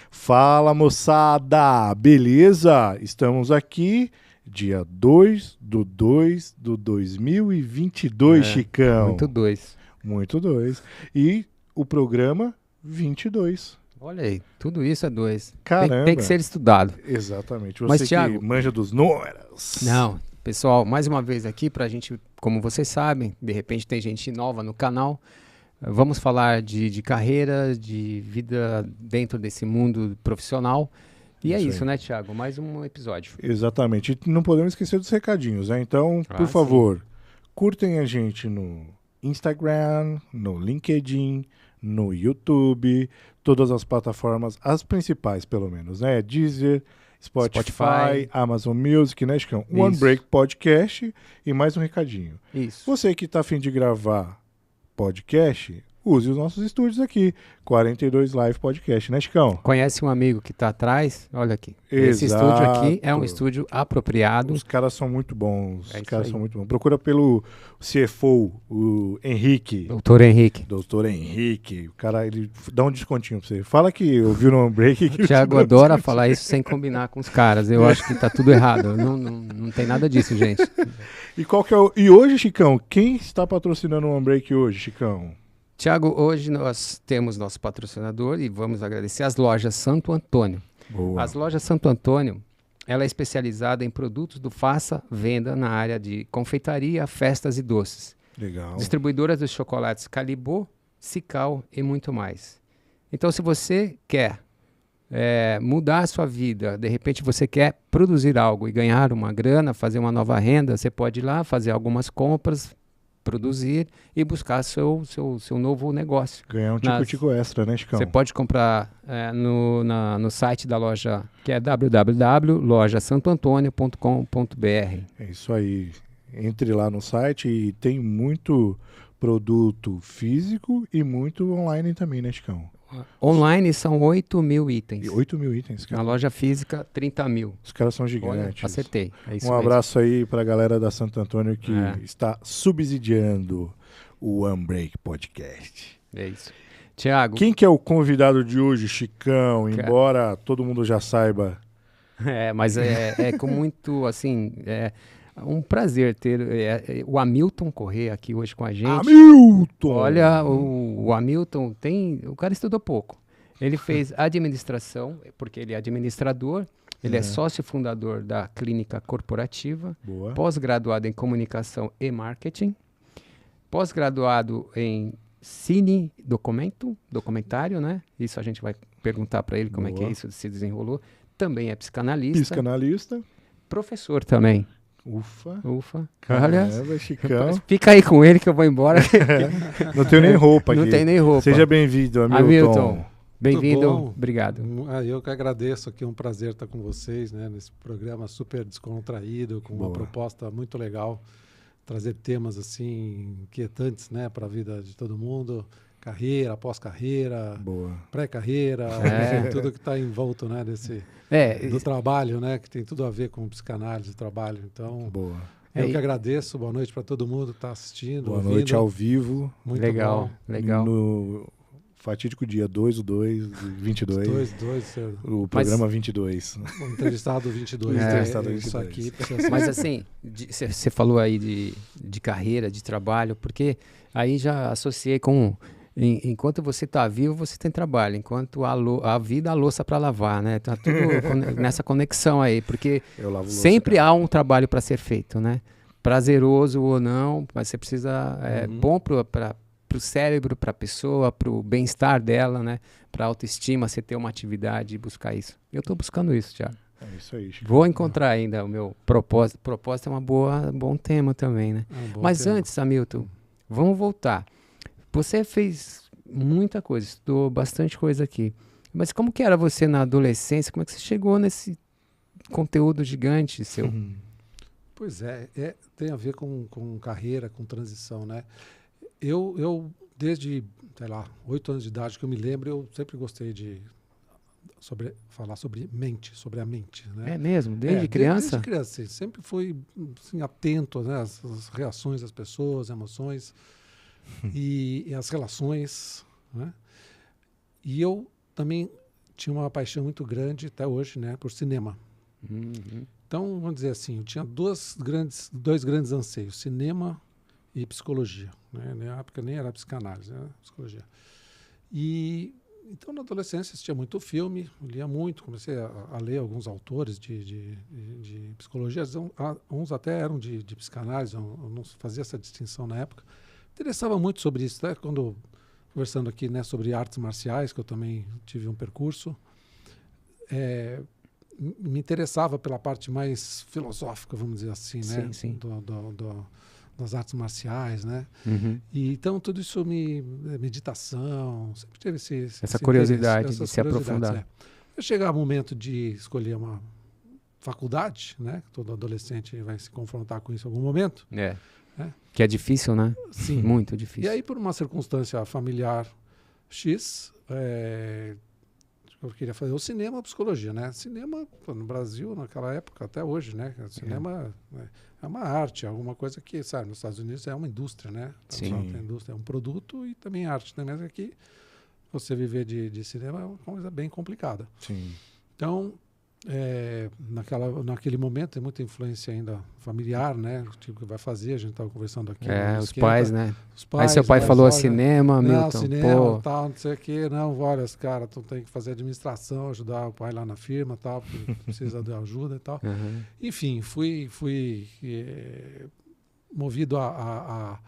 Fala, moçada! Beleza? Estamos aqui dia 2/2/2022, Chicão. Muito dois. Muito dois. E o programa 22. Olha aí, tudo isso é dois. Caramba. Tem que ser estudado. Exatamente. Você Mas, que Thiago, manja dos números. Não, pessoal, mais uma vez aqui pra gente, como vocês sabem, de repente tem gente nova no canal. Vamos falar de carreira, de vida dentro desse mundo profissional. E é isso, aí. né, Thiago? Mais um episódio. Exatamente. E não podemos esquecer dos recadinhos, né? Então, por sim. favor, curtem a gente no Instagram, no LinkedIn, no YouTube, todas as plataformas, as principais pelo menos, né? Deezer, Spotify, Amazon Music, né, Chicão? One Break Podcast e mais um recadinho. Isso. Você que está a fim de gravar podcast, use os nossos estúdios aqui, 42 Live Podcast, né, Chicão? Conhece um amigo que está atrás? Olha aqui. Exato. Esse estúdio aqui é um estúdio apropriado. Os caras são muito bons. É Os caras isso aí. são muito bons. Procura pelo CFO, o Henrique. Doutor Henrique. Doutor Henrique. O cara, ele dá um descontinho pra você. Fala que ouviu no Break. O Thiago adora falar isso sem combinar com os caras. Eu acho que tá tudo errado. Não tem nada disso, gente. E qual que é o... E hoje, Chicão, quem está patrocinando o One Break hoje, Chicão? Thiago, hoje nós temos nosso patrocinador e vamos agradecer as lojas Santo Antônio. Boa. As lojas Santo Antônio, ela é especializada em produtos do faça-venda na área de confeitaria, festas e doces. Legal. Distribuidoras dos chocolates Calibô, Cical e muito mais. Então, se você quer mudar a sua vida, de repente você quer produzir algo e ganhar uma grana, fazer uma nova renda, você pode ir lá fazer algumas compras, produzir e buscar seu novo negócio. Ganhar um tico-tico extra, né, Chicão? Você pode comprar no site da loja, que é www.lojasantoantonio.com.br. É isso aí. Entre lá no site e tem muito produto físico e muito online também, né, Chicão? Online são 8.000 itens. E 8.000 itens, cara. Na loja física, 30.000. Os caras são Olha, gigantes. acertei. É isso Um mesmo. abraço aí pra galera da Santo Antônio que É. está subsidiando o One Break Podcast. É isso. Thiago, Quem que é o convidado de hoje, Chicão? Cara. Embora todo mundo já saiba. mas é com muito, assim, um prazer ter o Hamilton Corrêa aqui hoje com a gente. Hamilton! Olha, o Hamilton o cara estudou pouco. Ele fez administração, porque ele é administrador, ele é sócio fundador da Clínica Corporativa, Boa. pós-graduado em comunicação e marketing, pós-graduado em documentário, né? Isso a gente vai perguntar para ele como é que Boa. isso se desenrolou. Também é psicanalista, Psicanalista. professor também. Ufa. Olha, Caramba, Chicão. fica aí com ele que eu vou embora. Não tenho nem roupa aqui. Não tem nem roupa. Seja bem-vindo, Hamilton. Hamilton, bem-vindo, Muito bom. obrigado. Eu que agradeço aqui, um prazer estar com vocês, né, nesse programa super descontraído, com Boa. uma proposta muito legal, trazer temas assim inquietantes, né, para a vida de todo mundo, carreira, pós-carreira, Boa. pré-carreira, É. enfim, tudo que está envolto, né, do trabalho, né, que tem tudo a ver com psicanálise, trabalho. Então, Boa. eu que agradeço. Boa noite para todo mundo que está assistindo. Boa ouvindo. noite ao vivo. Muito Legal, bom. legal. No fatídico dia 2/2/22. O programa 22. O entrevistado 22. Entrevistado Isso 22. aqui precisa Mas assim, você falou aí de carreira, de trabalho, porque aí já associei com... Enquanto você está vivo, você tem trabalho. Enquanto a vida, a louça para lavar, né? Tá tudo nessa conexão aí, porque Eu lavo louça, sempre cara. há um trabalho para ser feito, né? Prazeroso ou não, mas você precisa... É bom para o cérebro, para a pessoa, para o bem-estar dela, né? Para a autoestima, você ter uma atividade e buscar isso. Eu estou buscando isso, Thiago. É isso aí, Chico. Vou encontrar ainda o meu propósito. Propósito é um bom tema também, né? Mas antes, Hamilton, vamos voltar. Você fez muita coisa, estudou bastante coisa aqui. Mas como que era você na adolescência? Como é que você chegou nesse conteúdo gigante seu? Pois tem a ver com carreira, com transição, né? Eu desde, sei lá, 8 anos de idade, que eu me lembro, eu sempre gostei de falar sobre a mente, né? É mesmo? Desde criança? Desde criança, assim, sempre fui assim, atento, né, às reações das pessoas, emoções e as relações, né? E eu também tinha uma paixão muito grande, até hoje, né, por cinema. Uhum. Então, vamos dizer assim, eu tinha dois grandes anseios, cinema e psicologia. Né? Na época nem era psicanálise, era psicologia. E então, na adolescência, assistia muito filme, lia muito, comecei a ler alguns autores de psicologia, uns até eram de psicanálise, eu não fazia essa distinção na época. Interessava muito sobre isso, até quando, conversando aqui, né, sobre artes marciais, que eu também tive um percurso, me interessava pela parte mais filosófica, vamos dizer assim, né? Sim. Das artes marciais, né? Uhum. E então tudo isso meditação, sempre teve essa curiosidade de se aprofundar. Vai chegar o momento de escolher uma faculdade, né? Todo adolescente vai se confrontar com isso em algum momento. Que é difícil, né? Sim. Muito difícil. E aí, por uma circunstância familiar X, eu queria fazer o cinema, a psicologia, né? Cinema, no Brasil, naquela época, até hoje, né? O cinema é uma arte, alguma coisa que, sabe, nos Estados Unidos é uma indústria, né? Sim. A indústria é um produto e também arte, né? Mas aqui, você viver de cinema é uma coisa bem complicada. Sim. Então, naquele momento, tem muita influência ainda familiar, né? O tipo que vai fazer, a gente estava conversando aqui. Os pais, né? Os pais, aí seu pai falou olha, cinema, Milton. Não, cinema, tal, não sei o quê. Não, olha, os caras tem que fazer administração, ajudar o pai lá na firma, tal, porque precisa de ajuda e tal. Uhum. Enfim, fui movido a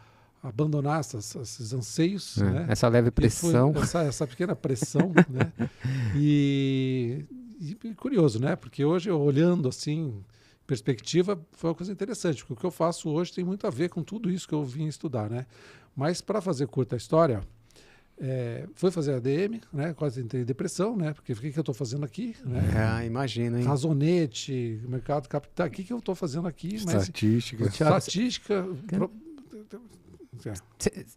abandonar esses anseios, né? Essa leve pressão. Essa pequena pressão, né? E curioso, né? Porque hoje, olhando assim, perspectiva, foi uma coisa interessante, porque o que eu faço hoje tem muito a ver com tudo isso que eu vim estudar, né? Mas, para fazer curta a história, fui fazer ADM, né? Quase entrei em depressão, né? Porque o que eu estou fazendo aqui? Né? Imagina, hein? Razonete, mercado capital, o que eu estou fazendo aqui? Estatística. Estatística.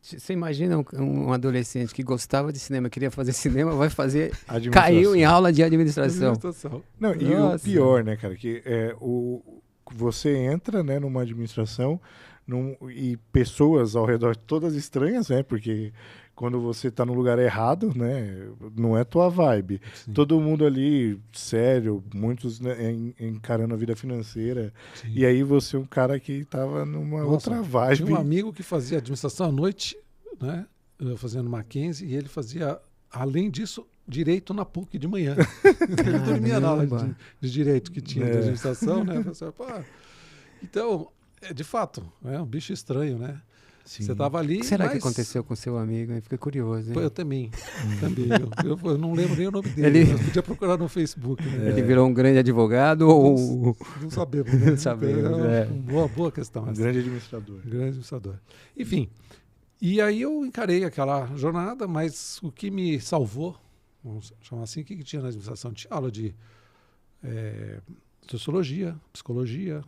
Você imagina um adolescente que gostava de cinema, queria fazer cinema, vai fazer... Administração. Caiu em aula de administração. Não, e o pior, né, cara, que você entra, né, numa administração e pessoas ao redor todas estranhas, né, porque quando você tá no lugar errado, né, não é tua vibe. Sim. Todo mundo ali sério, muitos, né, encarando a vida financeira. Sim. E aí você é um cara que tava numa outra vibe. Tinha um amigo que fazia administração à noite, né, eu fazia no Mackenzie, e ele fazia, além disso, direito na PUC de manhã. Ele dormia na aula de direito que tinha de administração, né? Então, de fato, é um bicho estranho, né? Sim. Você estava ali. O que será que aconteceu com seu amigo? Eu fiquei curioso. Hein? Eu também. Eu não lembro nem o nome dele. Mas podia procurar no Facebook. Né? Ele virou um grande advogado ou. Não sabemos. Né? Não sabemos. Boa questão. Um grande administrador. Grande administrador. Enfim. E aí eu encarei aquela jornada, mas o que me salvou, vamos chamar assim, o que tinha na administração? Tinha aula de sociologia, psicologia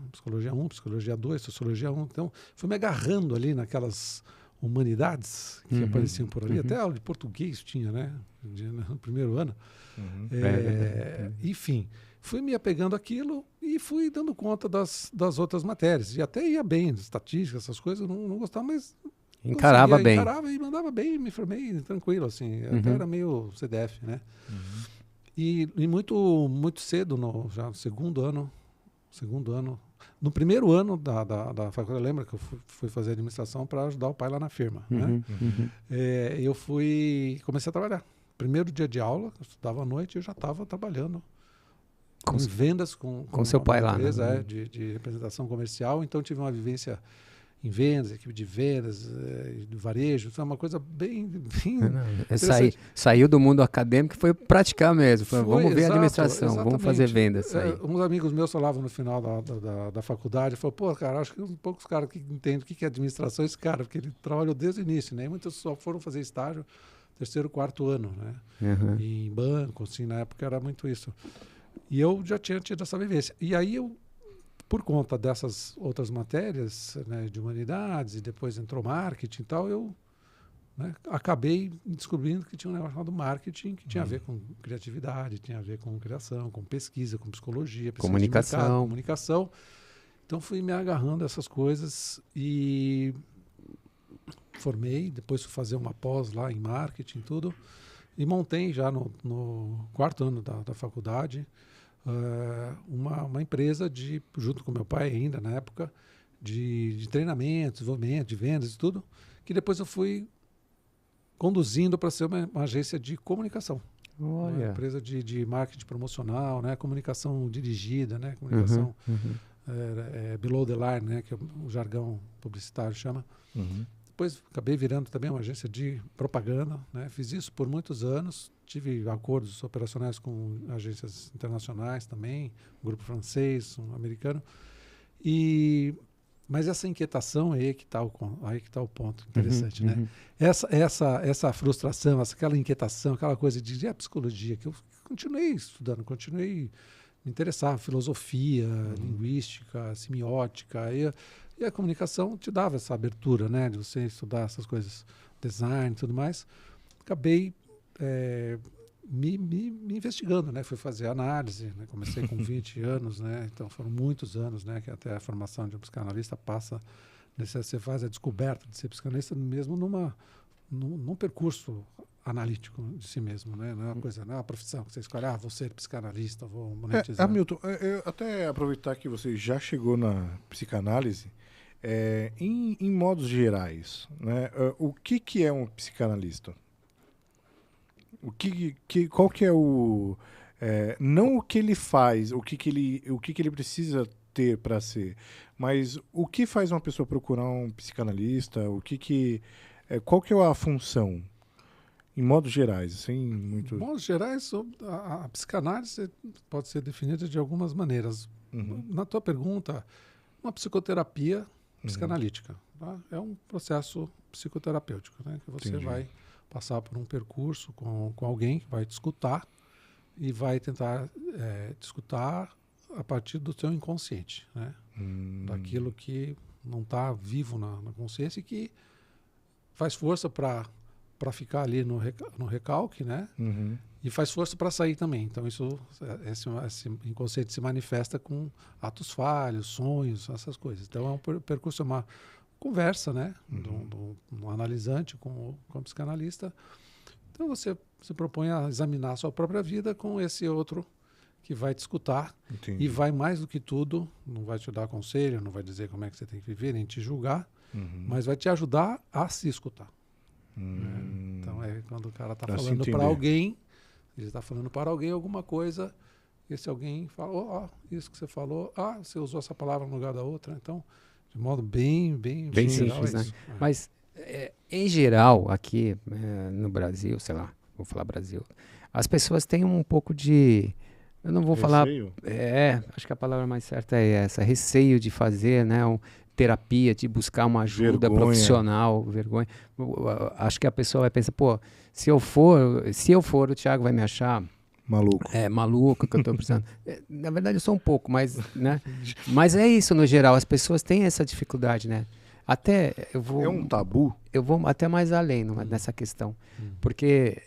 1, psicologia 2, sociologia 1. Então, fui me agarrando ali naquelas humanidades que apareciam por ali. Até aula de português tinha, né? No primeiro ano. Enfim, fui me apegando àquilo e fui dando conta das outras matérias. E até ia bem, estatística, essas coisas, não gostava, mas... Encarava bem. Encarava e mandava bem, me formei tranquilo, assim. Até era meio CDF, né? E muito, muito cedo, já no segundo ano, no primeiro ano da faculdade, lembra que eu fui fazer administração para ajudar o pai lá na firma, né? Eu comecei a trabalhar. Primeiro dia de aula, eu estudava à noite e eu já estava trabalhando com vendas, com seu pai lá, empresa, de representação comercial. Então tive uma vivência em vendas, equipe de vendas, de varejo, foi uma coisa bem saiu do mundo acadêmico e foi praticar mesmo. Vamos ver a administração, exatamente. Vamos fazer vendas. Uns amigos meus falavam no final da faculdade, falaram, pô, cara, acho que poucos caras que entendem o que é administração esse cara, porque ele trabalhou desde o início, né? E muitos só foram fazer estágio terceiro, quarto ano, né? E em banco, assim, na época era muito isso. E eu já tinha tido essa vivência. E aí por conta dessas outras matérias, né, de humanidades, e depois entrou marketing e tal, eu acabei descobrindo que tinha um negócio chamado marketing, que tinha a ver com criatividade, tinha a ver com criação, com pesquisa, com psicologia, comunicação. Então fui me agarrando a essas coisas e formei, depois fui fazer uma pós lá em marketing e tudo. E montei já no quarto ano da faculdade uma empresa junto com meu pai ainda na época, de treinamento, desenvolvimento, de vendas e tudo, que depois eu fui conduzindo para ser uma agência de comunicação. Olha. Uma empresa de marketing promocional, né? Comunicação dirigida, né? Comunicação below the line, né? Que o jargão publicitário chama. Depois acabei virando também uma agência de propaganda, né? Fiz isso por muitos anos, tive acordos operacionais com agências internacionais também, um grupo francês, um americano. Mas essa inquietação aí que está o ponto interessante, né? Essa frustração, aquela inquietação, aquela coisa de psicologia, que eu continuei estudando, continuei me interessar, filosofia, linguística, semiótica, e a comunicação te dava essa abertura, né? De você estudar essas coisas, design e tudo mais. Acabei me investigando, né? Fui fazer análise, né? Comecei com 20 anos, né? Então foram muitos anos, né? Que até a formação de um psicanalista passa, você faz a descoberta de ser psicanalista mesmo num percurso analítico de si mesmo, né? Não é uma coisa, não é uma profissão que você escolhe, vou ser psicanalista, vou monetizar. Hamilton, eu até aproveitar que você já chegou na psicanálise, em modos gerais, né? O que é um psicanalista? Qual que é o... não o que ele faz, o que ele precisa ter para ser, mas o que faz uma pessoa procurar um psicanalista, qual que é a função, em modos gerais, sem muito... Em modos gerais, a psicanálise pode ser definida de algumas maneiras. Na tua pergunta, uma psicoterapia psicanalítica. Tá? É um processo psicoterapêutico, né? Que você vai passar por um percurso com alguém que vai te escutar e vai tentar te escutar a partir do seu inconsciente, né? Daquilo que não está vivo na consciência e que faz força para ficar ali no recalque, né? E faz força para sair também. Então esse inconsciente se manifesta com atos falhos, sonhos, essas coisas. Então é um percurso, é uma conversa, né? Do analisante com o psicanalista. Então você se propõe a examinar a sua própria vida com esse outro que vai te escutar. Entendi. E vai mais do que tudo, não vai te dar conselho, não vai dizer como é que você tem que viver, nem te julgar, mas vai te ajudar a se escutar. Então quando o cara está falando para alguém, ele está falando para alguém alguma coisa, esse alguém fala, isso que você falou, você usou essa palavra no lugar da outra. Então, de modo bem simples, né? Mas, em geral, aqui no Brasil, sei lá, vou falar Brasil, as pessoas têm um pouco de... Eu não vou receio? falar... acho que a palavra mais certa é essa, receio de fazer, né? Terapia, de buscar uma ajuda profissional, vergonha. Acho que a pessoa vai pensar, se eu for, o Thiago vai me achar... Maluco. Maluco que eu estou precisando. Na verdade, eu sou um pouco, mas, né? Mas é isso, no geral. As pessoas têm essa dificuldade, né? Até eu vou... É um tabu? Eu vou até mais além nessa questão. Porque,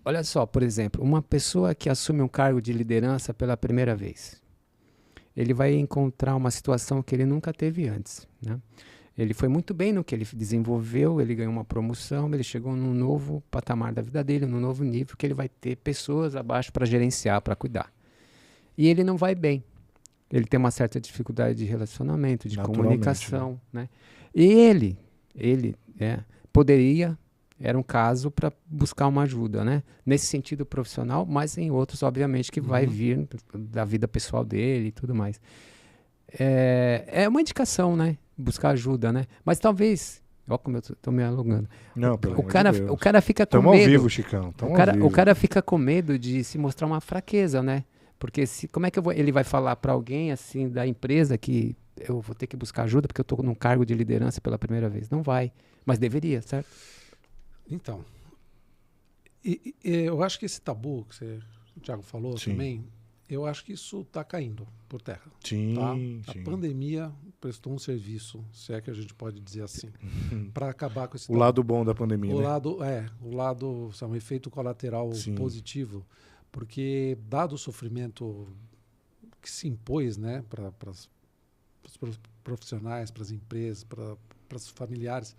olha só, por exemplo, uma pessoa que assume um cargo de liderança pela primeira vez, ele vai encontrar uma situação que ele nunca teve antes, né? Ele foi muito bem no que ele desenvolveu, ele ganhou uma promoção, ele chegou num novo patamar da vida dele, num novo nível, que ele vai ter pessoas abaixo para gerenciar, para cuidar. E ele não vai bem. Ele tem uma certa dificuldade de relacionamento, de comunicação, né? E ele poderia, era um caso para buscar uma ajuda, né? Nesse sentido profissional, mas em outros, obviamente, que vai vir da vida pessoal dele e tudo mais. É uma indicação, né? Buscar ajuda, né? Mas talvez... Olha como eu tô me alongando. Não, pelo amor de Deus. O cara fica com Tamo medo... ao vivo, Chicão. O cara fica com medo de se mostrar uma fraqueza, né? Porque como é que ele vai falar para alguém, assim, da empresa que eu vou ter que buscar ajuda porque eu tô num cargo de liderança pela primeira vez? Não vai. Mas deveria, certo? Então, eu acho que esse tabu que o Thiago falou também, eu acho que isso está caindo por terra. Sim, tá? A pandemia prestou um serviço, se é que a gente pode dizer assim, para acabar com esse tabu. O lado bom da pandemia, o lado, um efeito colateral positivo, porque dado o sofrimento que se impôs, né, para os profissionais, para as empresas, para os familiares,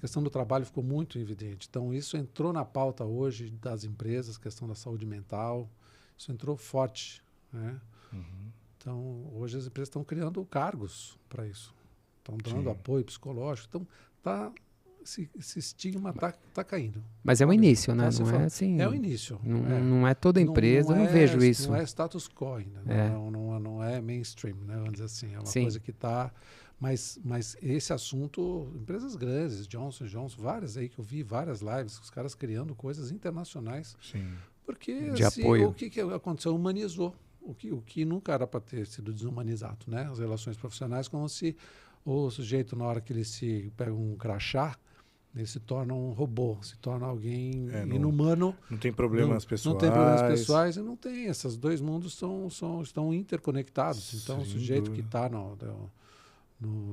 questão do trabalho ficou muito evidente. Então, isso entrou na pauta hoje das empresas, questão da saúde mental, isso entrou forte, né? Então, hoje as empresas estão criando cargos para isso, estão dando apoio psicológico, então esse estigma tá caindo. Mas é o início, né? Não é assim. É o início. Não é toda empresa, eu não vejo isso. Não é status quo ainda, não é mainstream, né? Vamos dizer assim, é uma coisa que está... Mas esse assunto, empresas grandes, Johnson & Johnson, várias aí que eu vi, várias lives, os caras criando coisas internacionais. Sim. Porque de apoio. O que aconteceu? Humanizou. O que nunca era para ter sido desumanizado, né? As relações profissionais, como se o sujeito, na hora que ele se pega um crachá, ele se torna um robô, se torna alguém inumano. Não tem problemas pessoais. Não tem problemas pessoais e não tem. Esses dois mundos estão interconectados. Então, o sujeito que está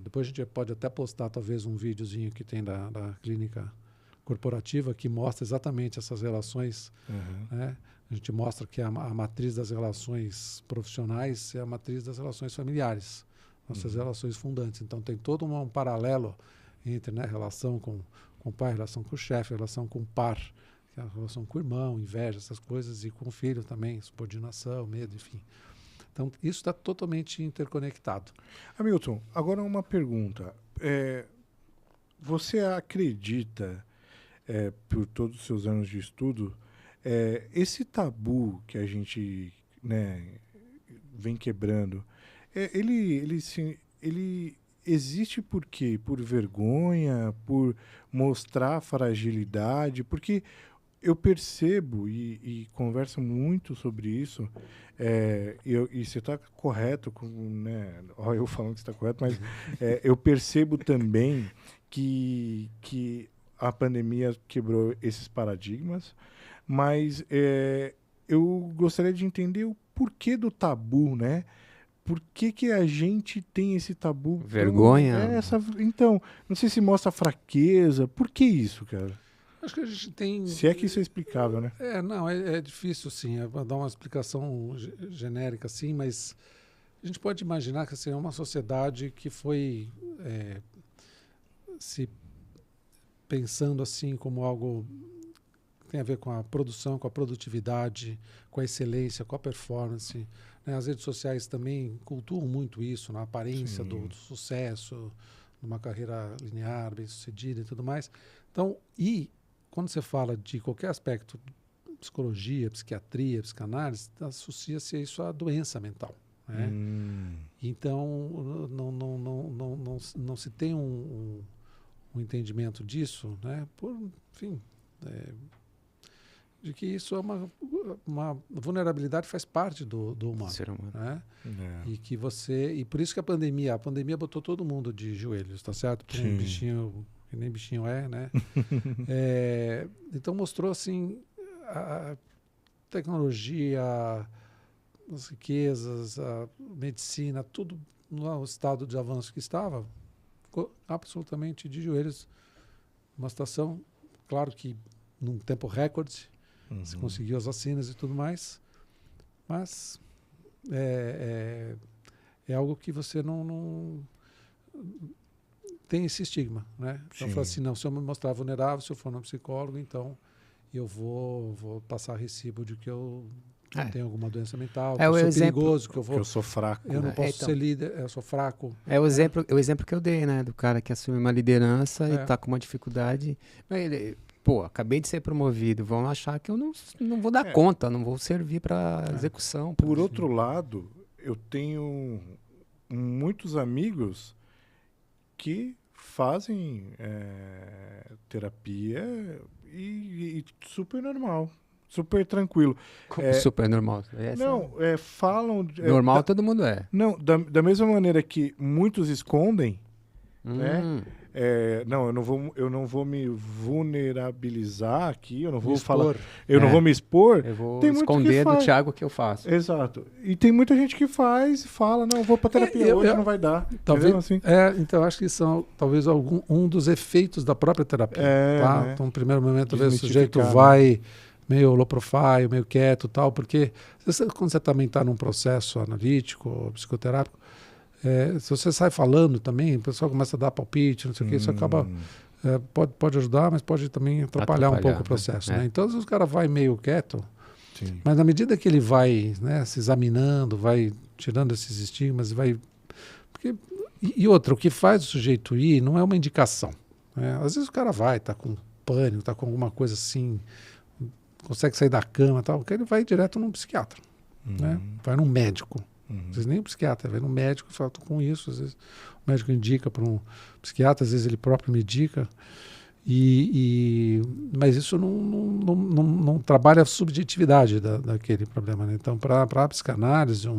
depois a gente pode até postar talvez um videozinho que tem da clínica corporativa que mostra exatamente essas relações. Né? A gente mostra que a matriz das relações profissionais é a matriz das relações familiares, nossas relações fundantes. Então tem todo um paralelo entre, né, relação com o pai, relação com o chefe, relação com o par, que é a relação com o irmão, inveja, essas coisas, e com o filho também, subordinação, medo, enfim. Então, isso está totalmente interconectado. Hamilton, agora uma pergunta. Você acredita, por todos os seus anos de estudo, esse tabu que a gente, né, vem quebrando, ele existe por quê? Por vergonha, por mostrar fragilidade? Porque eu percebo e converso muito sobre isso, e você está correto, né? Eu falando que você está correto, mas eu percebo também que a pandemia quebrou esses paradigmas, mas eu gostaria de entender o porquê do tabu, né? Por que a gente tem esse tabu? Vergonha? Então, não sei se mostra fraqueza. Por que isso, cara? Acho que a gente tem... Se é que isso é explicável, né? Não, é difícil, sim. Dar uma explicação genérica, sim, mas a gente pode imaginar que assim, é uma sociedade que foi se pensando assim como algo que tem a ver com a produção, com a produtividade, com a excelência, com a performance. Né? As redes sociais também cultuam muito isso, na aparência do sucesso, numa carreira linear, bem-sucedida e tudo mais. Então, quando você fala de qualquer aspecto, psicologia, psiquiatria, psicanálise, associa-se a isso à doença mental. Né? Então, não se tem um entendimento disso, né? De que isso é uma vulnerabilidade, faz parte do humano. Ser humano. Né? E por isso que a pandemia botou todo mundo de joelhos, tá certo? Por um bichinho, que nem bichinho né? Então mostrou assim a tecnologia, as riquezas, a medicina, tudo no estado de avanço que estava, ficou absolutamente de joelhos. Uma situação, claro que num tempo recorde, se conseguiu as vacinas e tudo mais, mas é algo que você não tem esse estigma, né? Então fala assim, não, se eu me mostrar vulnerável, se eu for um psicólogo, então eu vou passar recibo de que eu tenho alguma doença mental, que eu sou perigoso, que eu sou fraco. Eu não posso ser líder, eu sou fraco. É o exemplo que eu dei, né? Do cara que assume uma liderança e está com uma dificuldade. Ele, acabei de ser promovido, vão achar que eu não vou dar conta, não vou servir para execução. Por outro lado, eu tenho muitos amigos que fazem terapia e super normal, super tranquilo. Super normal. Falam... normal todo mundo é. Não, da mesma maneira que muitos escondem, né? Não, eu não vou me vulnerabilizar aqui, eu não vou falar, não vou me expor. Eu vou tem esconder do Thiago que eu faço. Exato. E tem muita gente que faz e fala, não, eu vou pra terapia hoje, não vai dar. Talvez, assim? Então acho que são talvez um dos efeitos da própria terapia. Tá? Né? Então, no primeiro momento, talvez o sujeito vai meio low profile, meio quieto e tal, porque quando você também está num processo analítico, psicoterápico, se você sai falando também, o pessoal começa a dar palpite, não sei o que, isso acaba pode ajudar, mas pode também atrapalhar um pouco o né? processo. Né? Então, às vezes o cara vai meio quieto, Sim. mas na medida que ele vai, né, se examinando, vai tirando esses estigmas, e outra, o que faz o sujeito ir não é uma indicação. Né? Às vezes o cara vai, tá com pânico, tá com alguma coisa assim, consegue sair da cama e tal, porque ele vai direto num psiquiatra, né? Vai num médico. Às vezes nem um psiquiatra, vai num médico e fala, tô com isso. Às vezes o médico indica para um psiquiatra, às vezes ele próprio medica. Mas isso não trabalha a subjetividade daquele problema. Né? Então, para a psicanálise,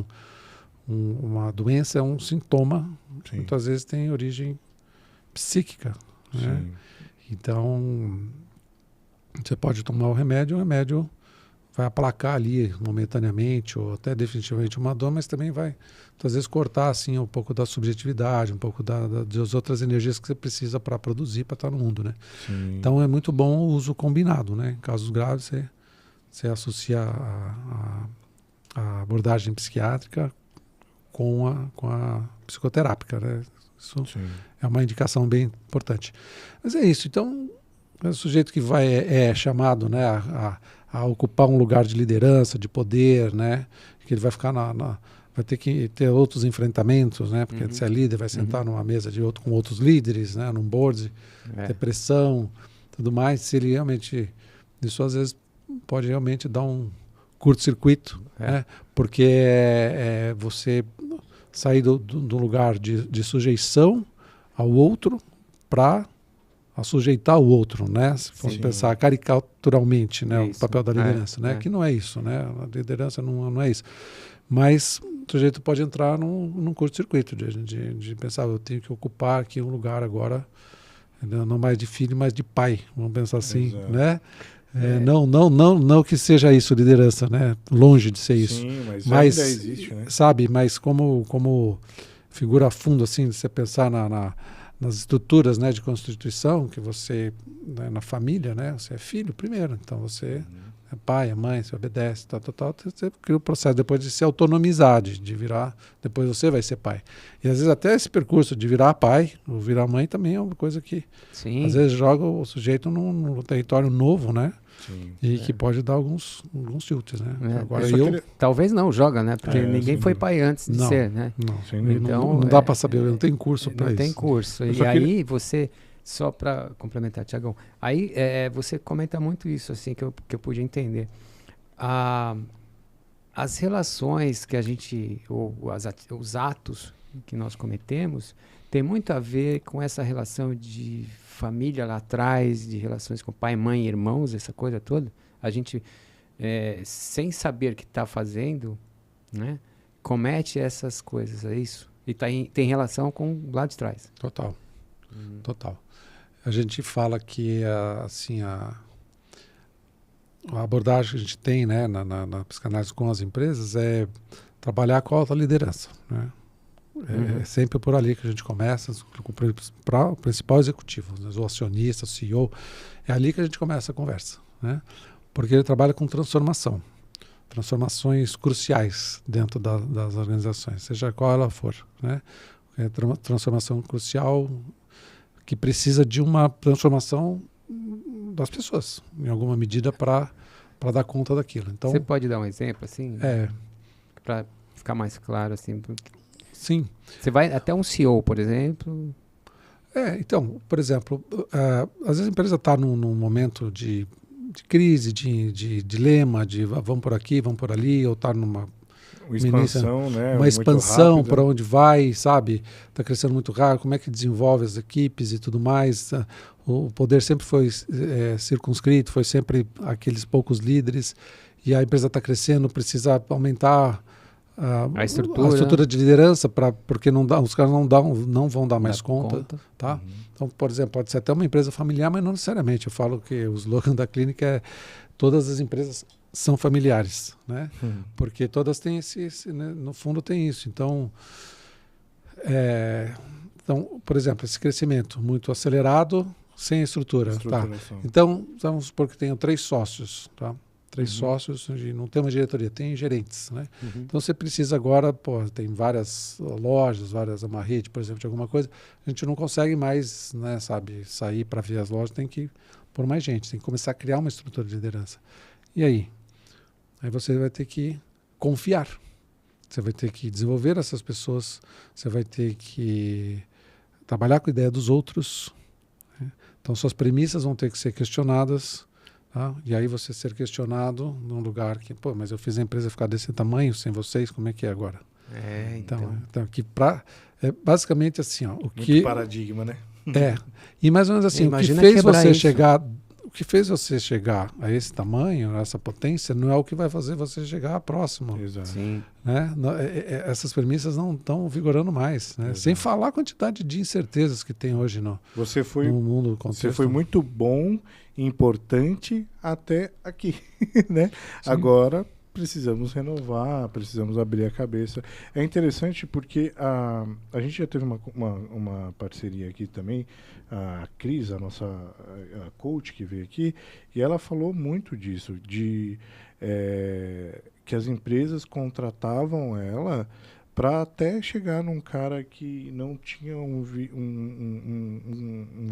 uma doença é um sintoma, Sim. muitas vezes tem origem psíquica. Né? Então, você pode tomar o remédio vai aplacar ali momentaneamente ou até definitivamente uma dor, mas também vai, às vezes, cortar assim, um pouco da subjetividade, um pouco das outras energias que você precisa para produzir, para estar no mundo. Né? Então, é muito bom o uso combinado. Né? Em casos graves, você associa a abordagem psiquiátrica com a psicoterápica. Né? Isso é uma indicação bem importante. Mas é isso. Então, o sujeito que vai é chamado, né, a ocupar um lugar de liderança, de poder, né, que ele vai ficar vai ter que ter outros enfrentamentos, né, porque se é líder vai sentar numa mesa com outros líderes, né, num board, ter pressão, tudo mais. Se ele realmente, isso às vezes pode realmente dar um curto-circuito, né, porque você sair do lugar de sujeição ao outro para sujeitar o outro, né? Se for pensar caricaturalmente, né, o papel da liderança, né? Que não é isso, né? A liderança não é isso. Mas o sujeito pode entrar num curto-circuito de pensar, eu tenho que ocupar aqui um lugar agora, não mais de filho, mas de pai, vamos pensar assim, né? Não que seja isso liderança, né? Longe de ser isso. Sim, mas ainda existe, né? Sabe, mas como figura a fundo, assim, de você pensar nas estruturas, né, de constituição, que você, né, na família, né, você é filho primeiro, então você é pai, é mãe, você obedece, você cria o processo depois de se autonomizar, de virar, depois você vai ser pai. E às vezes até esse percurso de virar pai, ou virar mãe também é uma coisa que às vezes joga o sujeito num território novo, né? E que pode dar alguns tilts, né? Agora talvez não joga, né? Porque ninguém foi pai antes de ser, né? Então não dá para saber, não tem curso para isso. Não tem curso. E aí você, só para complementar, Tiagão, aí você comenta muito isso, assim, que eu pude entender. As relações que a gente, ou os atos que nós cometemos, tem muito a ver com essa relação de família lá atrás, de relações com pai, mãe, irmãos, essa coisa toda. A gente, sem saber o que está fazendo, né, comete essas coisas, é isso? E tem relação com o lado de trás. Total. A gente fala que assim, a abordagem que a gente tem, né, na psicanálise com as empresas é trabalhar com a alta liderança, né? É sempre por ali que a gente começa, para o principal executivo, né, o acionista, o CEO, é ali que a gente começa a conversa, né? Porque ele trabalha com transformações cruciais dentro das organizações, seja qual ela for, né? É transformação crucial que precisa de uma transformação das pessoas, em alguma medida, para dar conta daquilo. Então, você pode dar um exemplo, assim, para ficar mais claro, assim? Sim. Você vai até um CEO, por exemplo. Então, por exemplo, às vezes a empresa está num momento de crise, de dilema, de vamos por aqui, vamos por ali, ou está numa expansão, né? Uma expansão para onde vai, sabe? Está crescendo muito rápido, como é que desenvolve as equipes e tudo mais. O poder sempre foi circunscrito, foi sempre aqueles poucos líderes, e a empresa está crescendo, precisa aumentar a estrutura de liderança, porque os caras não vão dar mais conta. Tá? Então, por exemplo, pode ser até uma empresa familiar, mas não necessariamente. Eu falo que o slogan da clínica é todas as empresas são familiares, né? Porque todas têm né? No fundo tem isso. Então, por exemplo, esse crescimento muito acelerado, sem estrutura. Tá? Então, vamos supor que tenham 3 sócios, tá? 3 sócios, e não tem uma diretoria, tem gerentes, né? Então você precisa agora, tem várias lojas, uma rede, por exemplo, de alguma coisa, a gente não consegue mais, né, sair para ver as lojas, tem que pôr mais gente, tem que começar a criar uma estrutura de liderança. E aí? Aí você vai ter que confiar, você vai ter que desenvolver essas pessoas, você vai ter que trabalhar com a ideia dos outros, né? Então suas premissas vão ter que ser questionadas. Tá? E aí você ser questionado num lugar que, mas eu fiz a empresa ficar desse tamanho sem vocês, como é que é agora? Então que basicamente assim, ó, Muito paradigma, né? E mais ou menos assim, o que fez você chegar a esse tamanho, a essa potência, não é o que vai fazer você chegar a próximo. Exato. Sim. Né? Essas premissas não estão vigorando mais, né? Sem falar a quantidade de incertezas que tem hoje no mundo contexto. Você foi muito bom, importante até aqui, né? Sim. Agora precisamos renovar, precisamos abrir a cabeça. É interessante porque a gente já teve uma parceria aqui também, a Cris, a nossa coach que veio aqui, e ela falou muito disso, de que as empresas contratavam ela para até chegar num cara que não tinha um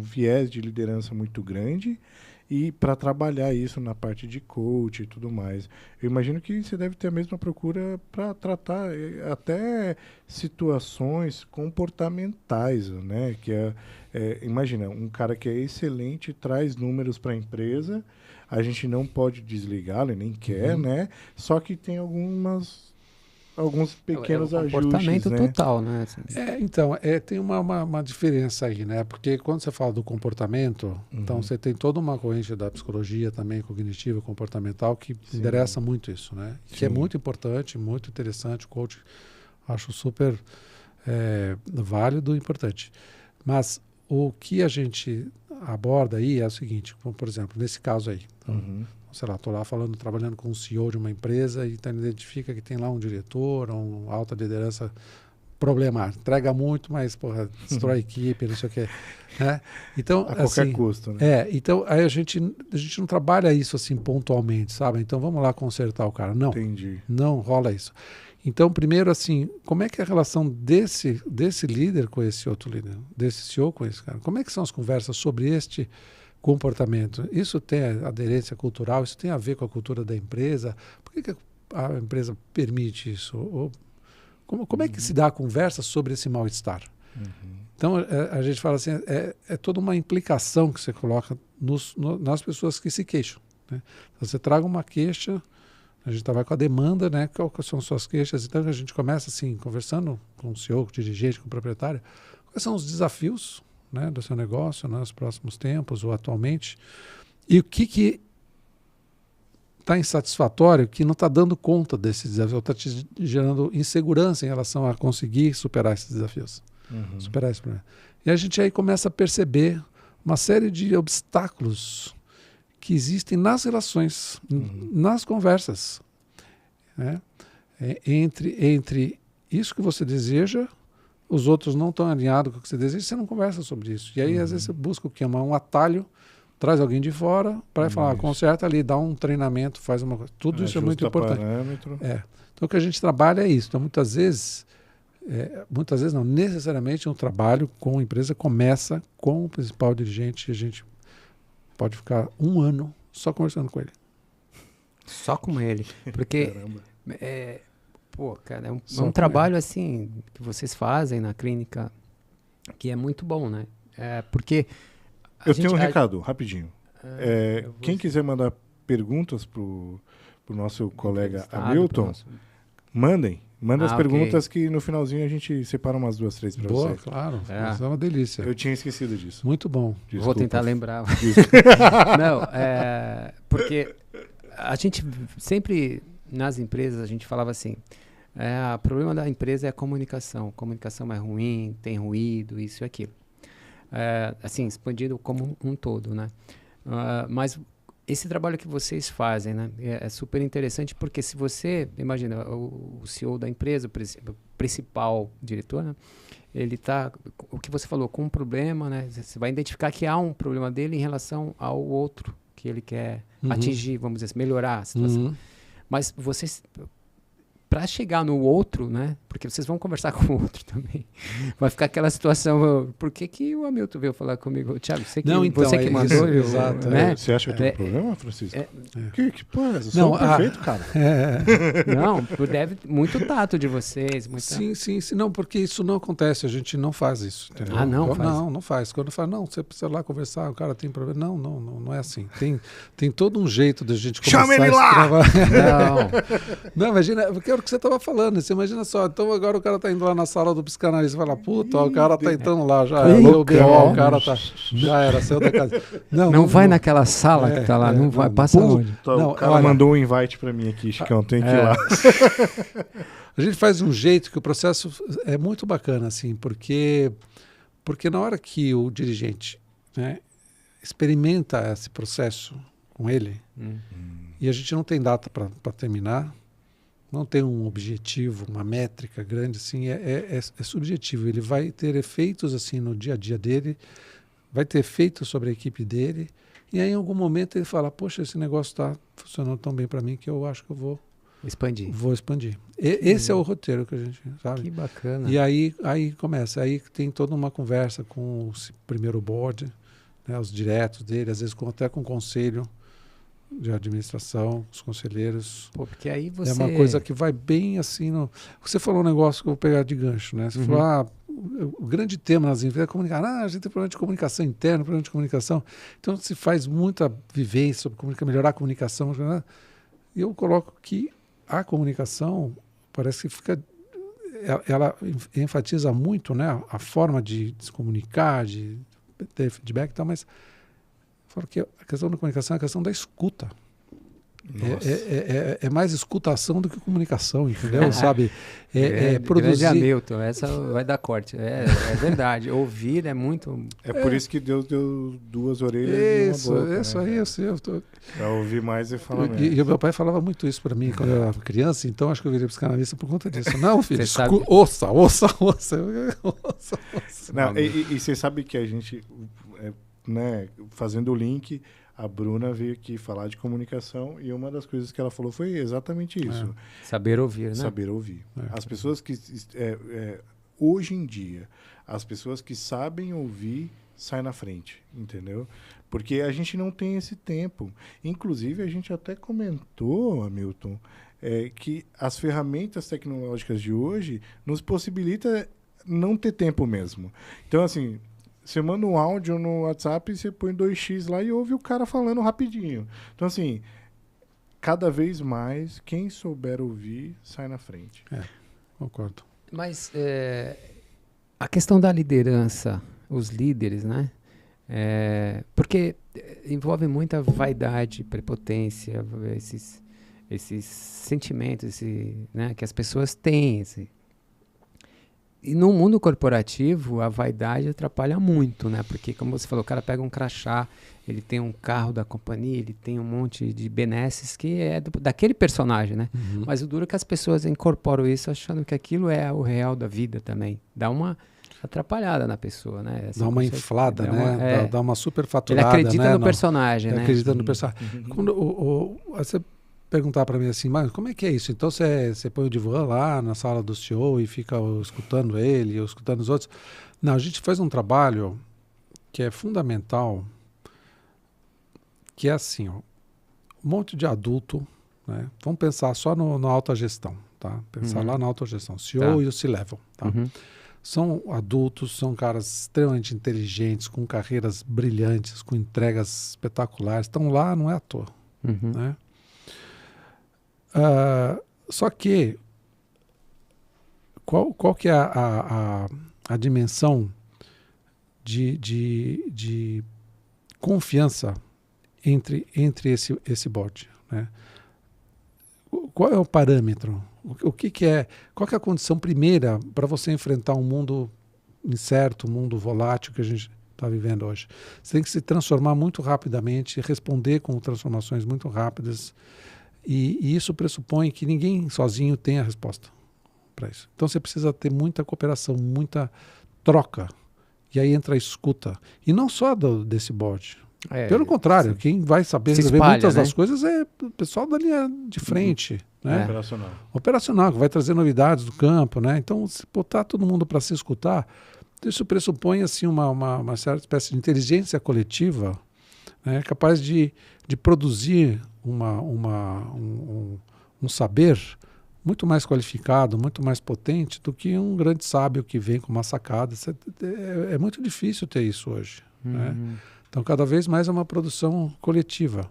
viés de liderança muito grande, e para trabalhar isso na parte de coach e tudo mais. Eu imagino que você deve ter a mesma procura para tratar até situações comportamentais, né? Que imagina, um cara que é excelente traz números para a empresa, a gente não pode desligá-lo, nem quer, né? Só que tem alguns pequenos ajustes, comportamento, né? Total, né? Assim. Então, tem uma diferença aí, né? Porque quando você fala do comportamento, então você tem toda uma corrente da psicologia também, cognitiva, comportamental, que endereça muito isso, né? Que é muito importante, muito interessante, o coach acho super válido e importante. Mas o que a gente aborda aí é o seguinte, como, por exemplo, nesse caso aí, sei lá, estou lá trabalhando com um CEO de uma empresa e então ele identifica que tem lá um diretor, uma alta liderança problemática. Entrega muito, mas, destrói a equipe, não sei o quê. Né? Então, a qualquer custo, né? Então, aí a gente não trabalha isso assim pontualmente, sabe? Então, vamos lá consertar o cara. Não. Entendi. Não rola isso. Então, primeiro, assim, como é que é a relação desse líder com esse outro líder? Desse CEO com esse cara? Como é que são as conversas sobre este comportamento? Isso tem aderência cultural? Isso tem a ver com a cultura da empresa? Por que a empresa permite isso? Ou como é que se dá a conversa sobre esse mal-estar? Então, a gente fala assim, é toda uma implicação que você coloca nas pessoas que se queixam. Né? Então, você traga uma queixa, a gente vai com a demanda, né? Quais são suas queixas? Então, a gente começa assim, conversando com o CEO, com o dirigente, com o proprietário, quais são os desafios, né, do seu negócio nos próximos tempos ou atualmente, e o que está insatisfatório, que não está dando conta desses desafios, está te gerando insegurança em relação a conseguir superar esses desafios, superar esse problema. E a gente aí começa a perceber uma série de obstáculos que existem nas relações, nas conversas, né? Entre isso que você deseja, os outros não estão alinhados com o que você deseja, você não conversa sobre isso. E aí, às vezes, você busca o quê? Um atalho, traz alguém de fora para falar, conserta ali, dá um treinamento, faz uma coisa. Tudo isso é muito importante. Então, o que a gente trabalha é isso. Então, muitas vezes não, necessariamente um trabalho com a empresa começa com o principal dirigente, e a gente pode ficar 1 ano só conversando com ele. Só com ele. Porque cara, é um trabalho assim que vocês fazem na clínica que é muito bom, né? Porque eu tenho um recado, rapidinho. Quem quiser mandar perguntas pro nosso colega Hamilton, manda as perguntas que no finalzinho a gente separa umas 2, 3 para você. Claro, é uma delícia. Eu tinha esquecido disso. Muito bom. Desculpa. Vou tentar lembrar. Não, porque a gente sempre, nas empresas, a gente falava assim, o problema da empresa é a comunicação. Comunicação é ruim, tem ruído, isso e aquilo. Assim, expandido como um todo, né? Mas esse trabalho que vocês fazem, né, é super interessante porque se você, imagina, o CEO da empresa, o principal diretor, né, ele está, o que você falou, com um problema, né, você vai identificar que há um problema dele em relação ao outro que ele quer atingir, vamos dizer, melhorar a situação. Mas vocês, para chegar no outro, né? Porque vocês vão conversar com o outro também. Vai ficar aquela situação, por que o Hamilton veio falar comigo? Thiago, você que, não, então, você que mandou, exato, né? Você acha que eu tenho problema, Francisco? Que porra é essa? Não, Sou perfeito, cara. Não, deve muito tato de vocês. Sim. Não, porque isso não acontece, a gente não faz isso. Entendeu? Não faz? Não faz. Quando fala, não, você precisa lá conversar, o cara tem problema. Não é assim. Tem todo um jeito da gente começar Chama ele lá! Não, imagina, porque era o que você estava falando, você imagina só, então agora o cara tá indo lá na sala do psicanalista e fala, puta, ó, o cara tá entrando lá, já era, o cara tá, já era, saiu da casa. Não vai naquela sala que tá lá, não vai, passa onde? O cara mandou um invite pra mim aqui, Chicão, tem que ir lá. A gente faz de um jeito que o processo é muito bacana, assim, porque na hora que o dirigente, né, experimenta esse processo com ele, e a gente não tem data para terminar, não tem um objetivo, uma métrica grande, assim, é subjetivo. Ele vai ter efeitos assim no dia a dia dele, vai ter efeitos sobre a equipe dele, e aí em algum momento ele fala, poxa, esse negócio está funcionando tão bem para mim que eu acho que eu vou expandir. Esse é o roteiro que a gente sabe. Que bacana. E aí começa, aí tem toda uma conversa com o primeiro board, né, os diretos dele, às vezes até com o conselho de administração, os conselheiros. Pô, porque aí você... É uma coisa que vai bem assim no... Você falou um negócio que eu vou pegar de gancho, né? Você falou, o grande tema nas empresas é comunicar. A gente tem problema de comunicação interna, problema de comunicação. Então se faz muita vivência sobre melhorar a comunicação. Né? E eu coloco que a comunicação parece que fica... Ela enfatiza muito, né, a forma de se comunicar, de ter feedback e tal, mas falo que a questão da comunicação é a questão da escuta. É mais escutação do que comunicação, entendeu? Sabe? Produzir. Hamilton, essa vai dar corte. É verdade. Ouvir é muito. É por isso que Deus deu duas orelhas e uma boca. Isso aí, eu tô... Pra ouvir mais e falar menos. E o meu pai falava muito isso para mim quando eu era criança, então acho que eu virei psicanalista por conta disso. Não, filho, ouça. Não, e você sabe que a gente, né, fazendo o link, a Bruna veio aqui falar de comunicação e uma das coisas que ela falou foi exatamente isso. Saber ouvir, né? Saber ouvir. As pessoas que... hoje em dia, as pessoas que sabem ouvir saem na frente, entendeu? Porque a gente não tem esse tempo. Inclusive, a gente até comentou, Hamilton, que as ferramentas tecnológicas de hoje nos possibilitam não ter tempo mesmo. Então, assim... Você manda um áudio no WhatsApp e você põe 2x lá e ouve o cara falando rapidinho. Então, assim, cada vez mais, quem souber ouvir, sai na frente. Concordo. Mas a questão da liderança, os líderes, né? Porque envolve muita vaidade, prepotência, esses sentimentos, né, que as pessoas têm, E no mundo corporativo, a vaidade atrapalha muito, né? Porque, como você falou, o cara pega um crachá, ele tem um carro da companhia, ele tem um monte de benesses que é daquele personagem, né? Mas o duro é que as pessoas incorporam isso achando que aquilo é o real da vida também. Dá uma atrapalhada na pessoa, né? Assim, dá uma inflada, né? Dá uma superfaturada. Ele acredita no personagem, né? Acredita no personagem. Quando você perguntar para mim assim, mas como é que é isso? Então você põe o divã lá na sala do CEO e fica escutando ele, ou escutando os outros? Não, a gente faz um trabalho que é fundamental, que é assim, ó, um monte de adulto, né? Vamos pensar só na autogestão, tá? Pensar lá na autogestão, CEO e o C-Level, tá? São adultos, são caras extremamente inteligentes, com carreiras brilhantes, com entregas espetaculares, estão lá, não é à toa, né? Só que qual que é a dimensão de confiança entre esse board, né? Qual é o parâmetro? O que é? Qual que é a condição primeira para você enfrentar um mundo incerto, um mundo volátil que a gente está vivendo hoje? Você tem que se transformar muito rapidamente, responder com transformações muito rápidas. E isso pressupõe que ninguém sozinho tem a resposta para isso. Então você precisa ter muita cooperação, muita troca. E aí entra a escuta. E não só desse board, Pelo contrário, quem vai saber Se resolver espalha, muitas né? das coisas é o pessoal da linha de frente, né? Operacional. Operacional, que vai trazer novidades do campo, né? Então, se botar todo mundo para se escutar, isso pressupõe assim uma certa espécie de inteligência coletiva, né? Capaz de produzir um saber muito mais qualificado, muito mais potente do que um grande sábio que vem com uma sacada. É muito difícil ter isso hoje, né? Então, cada vez mais é uma produção coletiva.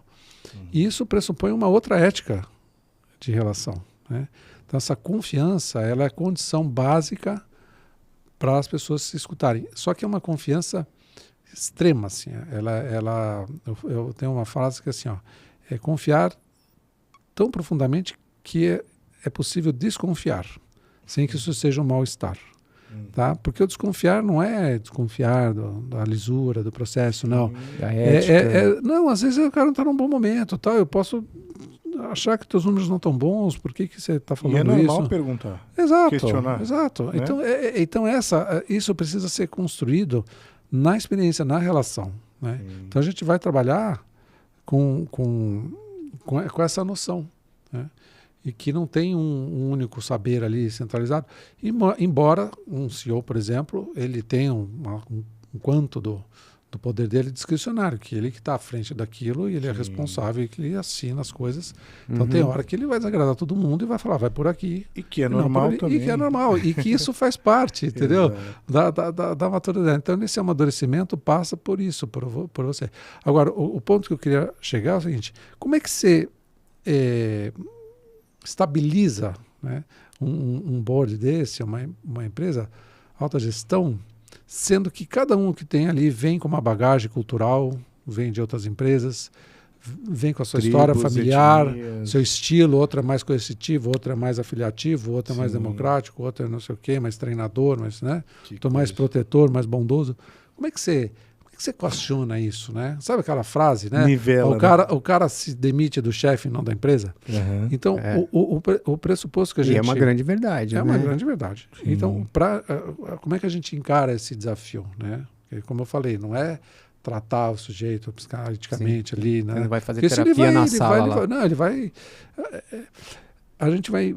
E isso pressupõe uma outra ética de relação, né? Então, essa confiança, ela é condição básica para as pessoas se escutarem. Só que é uma confiança extrema, assim. Eu tenho uma frase que é assim, ó, é confiar tão profundamente que é possível desconfiar, sem que isso seja um mal-estar. Tá? Porque o desconfiar não é desconfiar da lisura, do processo, não. A ética. Não, às vezes o cara não está num bom momento, tal. Eu posso achar que teus números não estão bons, por que você está falando E é normal isso? perguntar. Exato, questionar, exato. né? Então isso precisa ser construído na experiência, na relação, né? Então a gente vai trabalhar com essa noção, né? E que não tem um único saber ali centralizado. Embora um CEO, por exemplo, ele tenha um quanto do poder dele discricionário, que ele que está à frente daquilo e ele é responsável e que ele assina as coisas. Então tem hora que ele vai desagradar todo mundo e vai falar, vai por aqui. E que é normal também. E que é normal, e que isso faz parte, entendeu? Da maturidade. Então esse amadurecimento passa por isso, por você. Agora, o ponto que eu queria chegar é o seguinte, como é que você estabiliza, né, um board desse, uma empresa, alta gestão, sendo que cada um que tem ali vem com uma bagagem cultural, vem de outras empresas, vem com a sua história familiar, etnias. seu estilo, outro é mais coercitivo, outro é mais afiliativo, outro é mais democrático, outro é não sei o quê, mais treinador, mais mais protetor, mais bondoso. Como é que você equaciona isso, né? Sabe aquela frase, né? Nivela, o cara se demite do chefe, não da empresa. Então, o pressuposto que a gente... E é uma grande verdade, né? É uma grande verdade. Então, como é que a gente encara esse desafio, né? Porque, como eu falei, não é tratar o sujeito psicanaliticamente ali, né? Ele não vai fazer Porque terapia na sala lá. Não, ele vai... A gente vai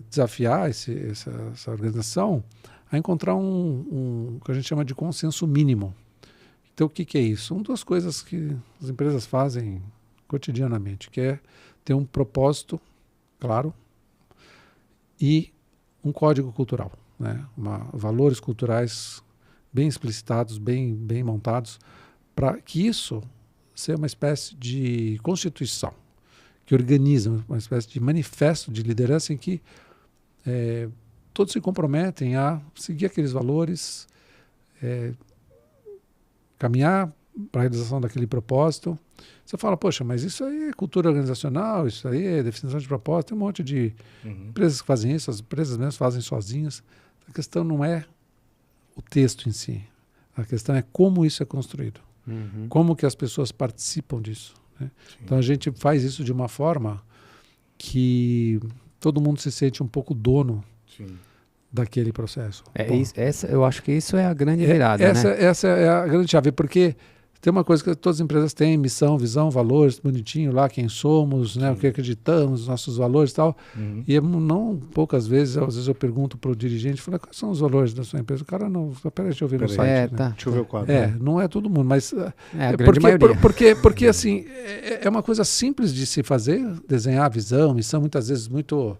desafiar essa organização a encontrar um que a gente chama de consenso mínimo. Então, o que é isso? Uma das coisas que as empresas fazem cotidianamente, que é ter um propósito claro e um código cultural, né? Valores culturais bem explicitados, bem montados, para que isso seja uma espécie de constituição, que organiza uma espécie de manifesto de liderança em que todos se comprometem a seguir aqueles valores, caminhar para a realização daquele propósito. Você fala, poxa, mas isso aí é cultura organizacional, isso aí é definição de propósito, tem um monte de empresas que fazem isso, as empresas mesmo fazem sozinhas. A questão não é o texto em si, a questão é como isso é construído, como que as pessoas participam disso, né? Então a gente faz isso de uma forma que todo mundo se sente um pouco dono daquele processo. Eu acho que isso é a grande virada, né? Essa é a grande chave, porque tem uma coisa que todas as empresas têm, missão, visão, valores, bonitinho lá, quem somos, né, o que acreditamos, nossos valores e tal. E não poucas vezes, às vezes eu pergunto para o dirigente, falo, quais são os valores da sua empresa? O cara não, peraí, deixa eu ver no site. Tá. Deixa eu ver o quadro. Não é todo mundo, mas... a grande maioria. Porque assim, é uma coisa simples de se fazer, desenhar a visão, missão, muitas vezes muito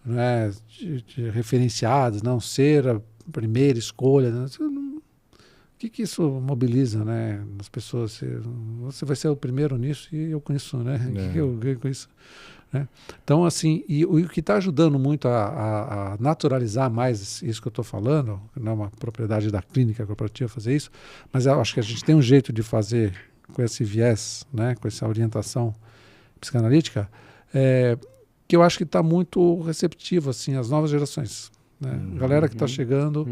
né, de referenciados, não ser a primeira escolha. Né? O que isso mobiliza, né, nas pessoas? Você vai ser o primeiro nisso e eu com isso, né? O que eu ganho com isso? Né? Então, assim, e o que está ajudando muito a naturalizar mais isso que eu estou falando, não é uma propriedade da clínica corporativa fazer isso, mas eu acho que a gente tem um jeito de fazer com esse viés, né, com essa orientação psicanalítica, que eu acho que está muito receptivo, assim, às novas gerações. Né? A galera que está chegando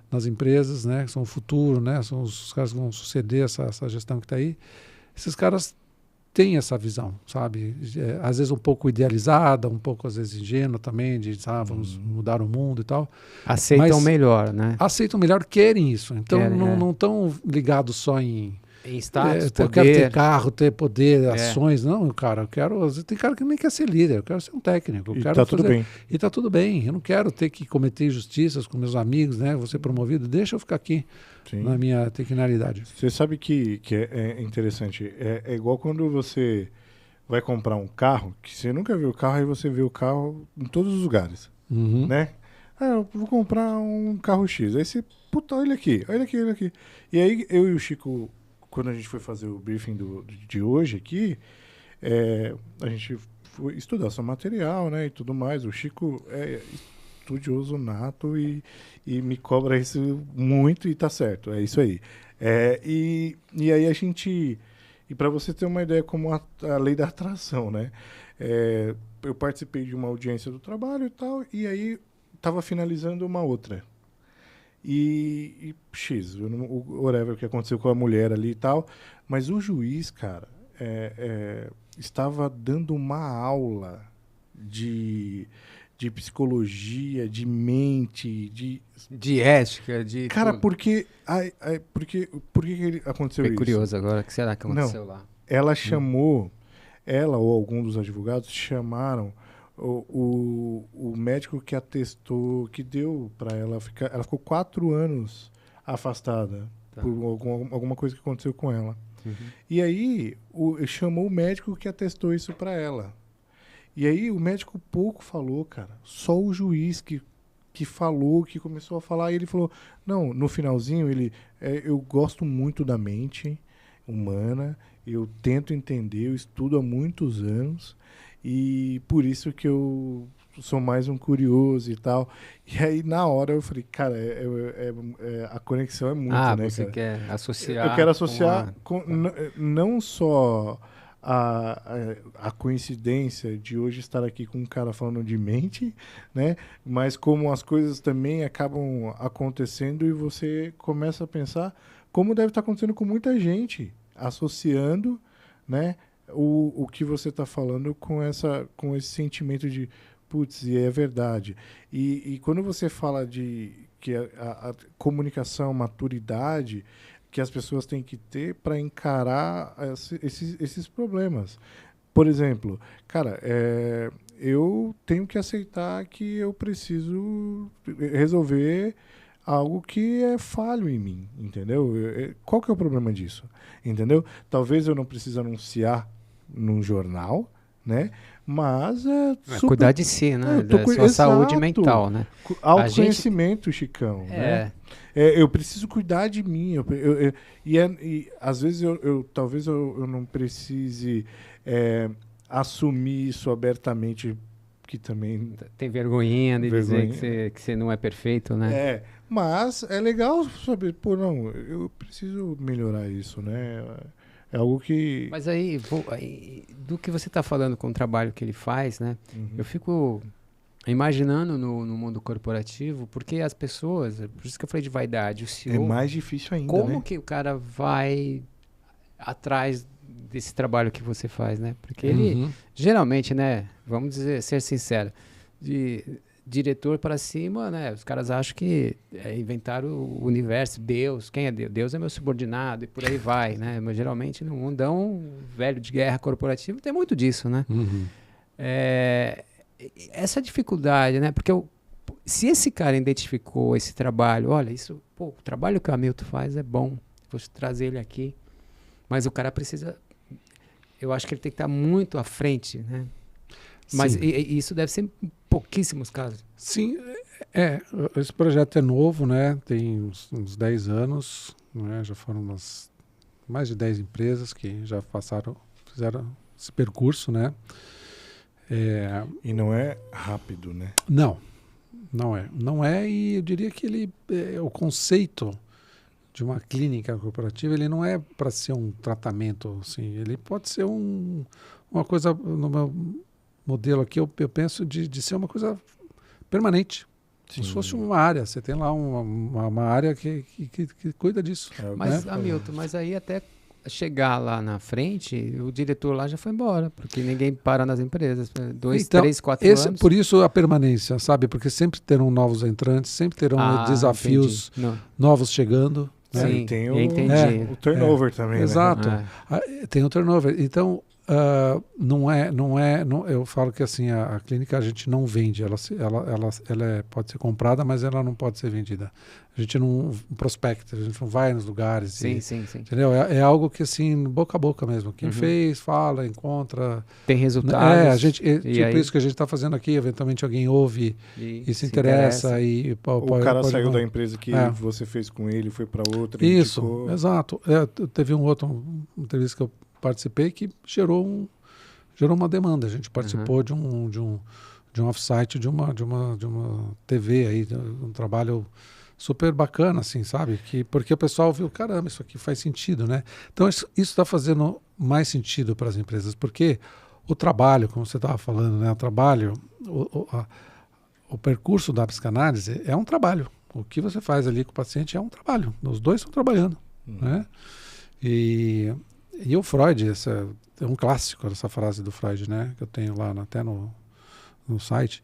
nas empresas, né, que são o futuro, né, são os caras que vão suceder essa gestão que está aí. Esses caras tem essa visão, sabe? Às vezes um pouco idealizada, um pouco às vezes ingênua também, de vamos mudar o mundo e tal. Aceitam melhor, né? Aceitam melhor, querem isso. Então Querem, não estão ligados só em status, eu quero ter carro, ter poder, ações. Não, cara, eu quero... Tem cara que nem quer ser líder, eu quero ser um técnico. Eu quero tudo bem. E tá tudo bem. Eu não quero ter que cometer injustiças com meus amigos, né? Vou ser promovido. Deixa eu ficar aqui. Sim. Na minha tecnicalidade. Você sabe que é interessante. É igual quando você vai comprar um carro, que você nunca viu o carro, aí você vê o carro em todos os lugares, né? Eu vou comprar um carro X. Aí você, puta, olha aqui. E aí eu e o Chico, quando a gente foi fazer o briefing de hoje aqui, a gente foi estudar seu material, né, e tudo mais. O Chico é estudioso nato e me cobra isso muito e tá certo, é isso aí. E aí a gente... E para você ter uma ideia como a lei da atração, né? Eu participei de uma audiência do trabalho e tal, e aí estava finalizando uma outra. E X, whatever, o que aconteceu com a mulher ali e tal. Mas o juiz, cara, estava dando uma aula de psicologia, de mente, de ética, de... Cara, por que aconteceu isso? Fiquei curioso agora, o que será que aconteceu lá? Ela chamou, ela ou algum dos advogados chamaram o médico que atestou, que deu para ela ficar... Ela ficou 4 anos afastada por alguma coisa que aconteceu com ela. E aí, chamou o médico que atestou isso para ela. E aí o médico pouco falou, cara. Só o juiz que falou, que começou a falar. E ele falou, não, no finalzinho, eu gosto muito da mente humana. Eu tento entender, eu estudo há muitos anos. E por isso que eu sou mais um curioso e tal. E aí, na hora, eu falei, cara, a conexão é muito, né, você cara? Quer associar... Eu quero associar não só... A coincidência de hoje estar aqui com um cara falando de mente, né? Mas como as coisas também acabam acontecendo e você começa a pensar como deve estar acontecendo com muita gente, associando, né, o que você está falando com esse sentimento de putz, e é verdade. E quando você fala de que a comunicação, maturidade, que as pessoas têm que ter para encarar esses problemas. Por exemplo, cara, eu tenho que aceitar que eu preciso resolver algo que é falho em mim, entendeu? Qual que é o problema disso? Entendeu? Talvez eu não precise anunciar num jornal, né? Mas cuidar de si, né? Da sua saúde mental, né? Autoconhecimento, Chicão, né? Eu preciso cuidar de mim. E às vezes talvez eu não precise assumir isso abertamente, que também... Tem vergonhinha de dizer que você não é perfeito, né? Mas é legal saber, pô, não, eu preciso melhorar isso, né? É algo que... Mas aí, do que você está falando com o trabalho que ele faz, né? Eu fico imaginando no mundo corporativo, porque as pessoas, por isso que eu falei de vaidade, o CEO... É mais difícil ainda, como que o cara vai atrás desse trabalho que você faz, né? Porque ele, geralmente, né? Vamos ser sincero, de diretor para cima, né? Os caras acham que inventaram o universo, Deus. Quem é Deus? Deus é meu subordinado e por aí vai, né? Mas geralmente no mundão velho de guerra corporativa tem muito disso, né? Essa dificuldade, né? Porque se esse cara identificou esse trabalho, olha, o trabalho que o Hamilton faz é bom, vou trazer ele aqui, mas o cara precisa, eu acho que ele tem que estar muito à frente, né? Mas isso deve ser em pouquíssimos casos. Sim, esse projeto é novo, né? Tem uns 10 anos, né? Já foram mais de 10 empresas que já fizeram esse percurso, né? E não é rápido, né? Não é, e eu diria que o conceito de uma clínica corporativa, ele não é para ser um tratamento, assim, ele pode ser uma coisa, no meu modelo aqui, eu penso de ser uma coisa permanente. Sim. Como se fosse uma área, você tem lá uma área que cuida disso. Mas, Hamilton, mas aí até chegar lá na frente, o diretor lá já foi embora, porque ninguém para nas empresas. 2, Então, 3, 4 anos. Por isso a permanência, sabe? Porque sempre terão novos entrantes, sempre terão desafios novos chegando. Né? Sim, tem entendi. o turnover também, Exato. né? Tem o turnover. Então, eu falo que assim, a clínica a gente não vende, ela pode ser comprada, mas ela não pode ser vendida. A gente não prospecta, a gente não vai nos lugares. Sim. Entendeu? É algo que assim, boca a boca mesmo. Quem fez, fala, encontra. Tem resultados. Isso que a gente está fazendo aqui, eventualmente alguém ouve e se interessa. O cara saiu da empresa que você fez com ele, foi para outra. Isso, indicou. Exato. Teve uma entrevista que eu participei que gerou uma demanda. A gente participou de um off-site de uma TV aí, um trabalho super bacana, assim, sabe? Porque o pessoal viu, caramba, isso aqui faz sentido, né? Então isso está fazendo mais sentido para as empresas, porque o trabalho, como você estava falando, né? O trabalho, o percurso da psicanálise é um trabalho. O que você faz ali com o paciente é um trabalho. Os dois estão trabalhando, né? E o Freud, é um clássico essa frase do Freud, né? Que eu tenho lá até no site,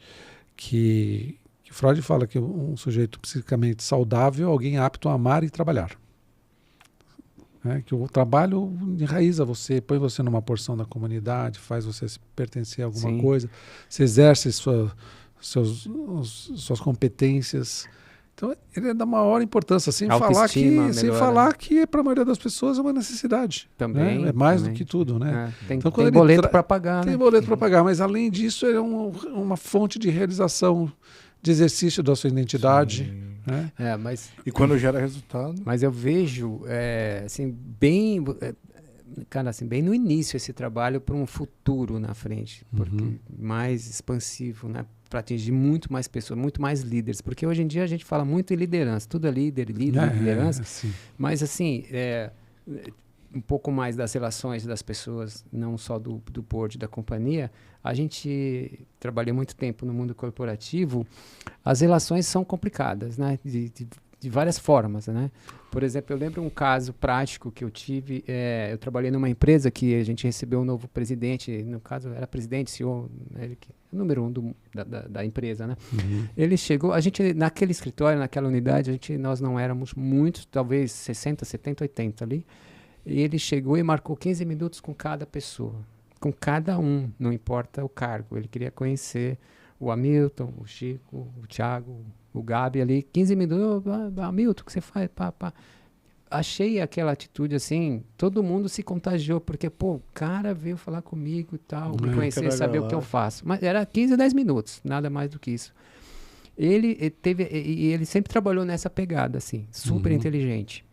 que Freud fala que um sujeito psicicamente saudável é alguém apto a amar e trabalhar. Que o trabalho enraiza você, põe você numa porção da comunidade, faz você pertencer a alguma coisa, você exerce suas competências. Então, ele é da maior importância, sem falar que para a maioria das pessoas é uma necessidade. Também. Né? É mais do que tudo, né? Tem boleto para pagar. Tem boleto para pagar, mas além disso, é uma fonte de realização, de exercício da sua identidade. Né? E quando gera resultado. Mas eu vejo, assim, bem no início esse trabalho para um futuro na frente, porque mais expansivo, né? Para atingir muito mais pessoas, muito mais líderes, porque hoje em dia a gente fala muito em liderança, tudo é liderança, mas assim, um pouco mais das relações das pessoas, não só do board da companhia. A gente trabalhou muito tempo no mundo corporativo, as relações são complicadas, né? De várias formas, né? Por exemplo, eu lembro um caso prático que eu tive. Eu trabalhei numa empresa que a gente recebeu um novo presidente, no caso era presidente, CEO, né, ele que é o número 1 da empresa, né? Ele chegou, a gente naquele escritório, naquela unidade, nós não éramos muitos, talvez 60, 70, 80 ali. E ele chegou e marcou 15 minutos com cada pessoa, com cada um, não importa o cargo. Ele queria conhecer o Hamilton, o Chico, o Thiago, o Gabi ali, 15 minutos, Hamilton, o que você faz? Achei aquela atitude assim, todo mundo se contagiou, porque, o cara veio falar comigo e tal, me conhecer, saber o que eu faço. Mas era 15, 10 minutos, nada mais do que isso. Ele sempre trabalhou nessa pegada, assim, super inteligente.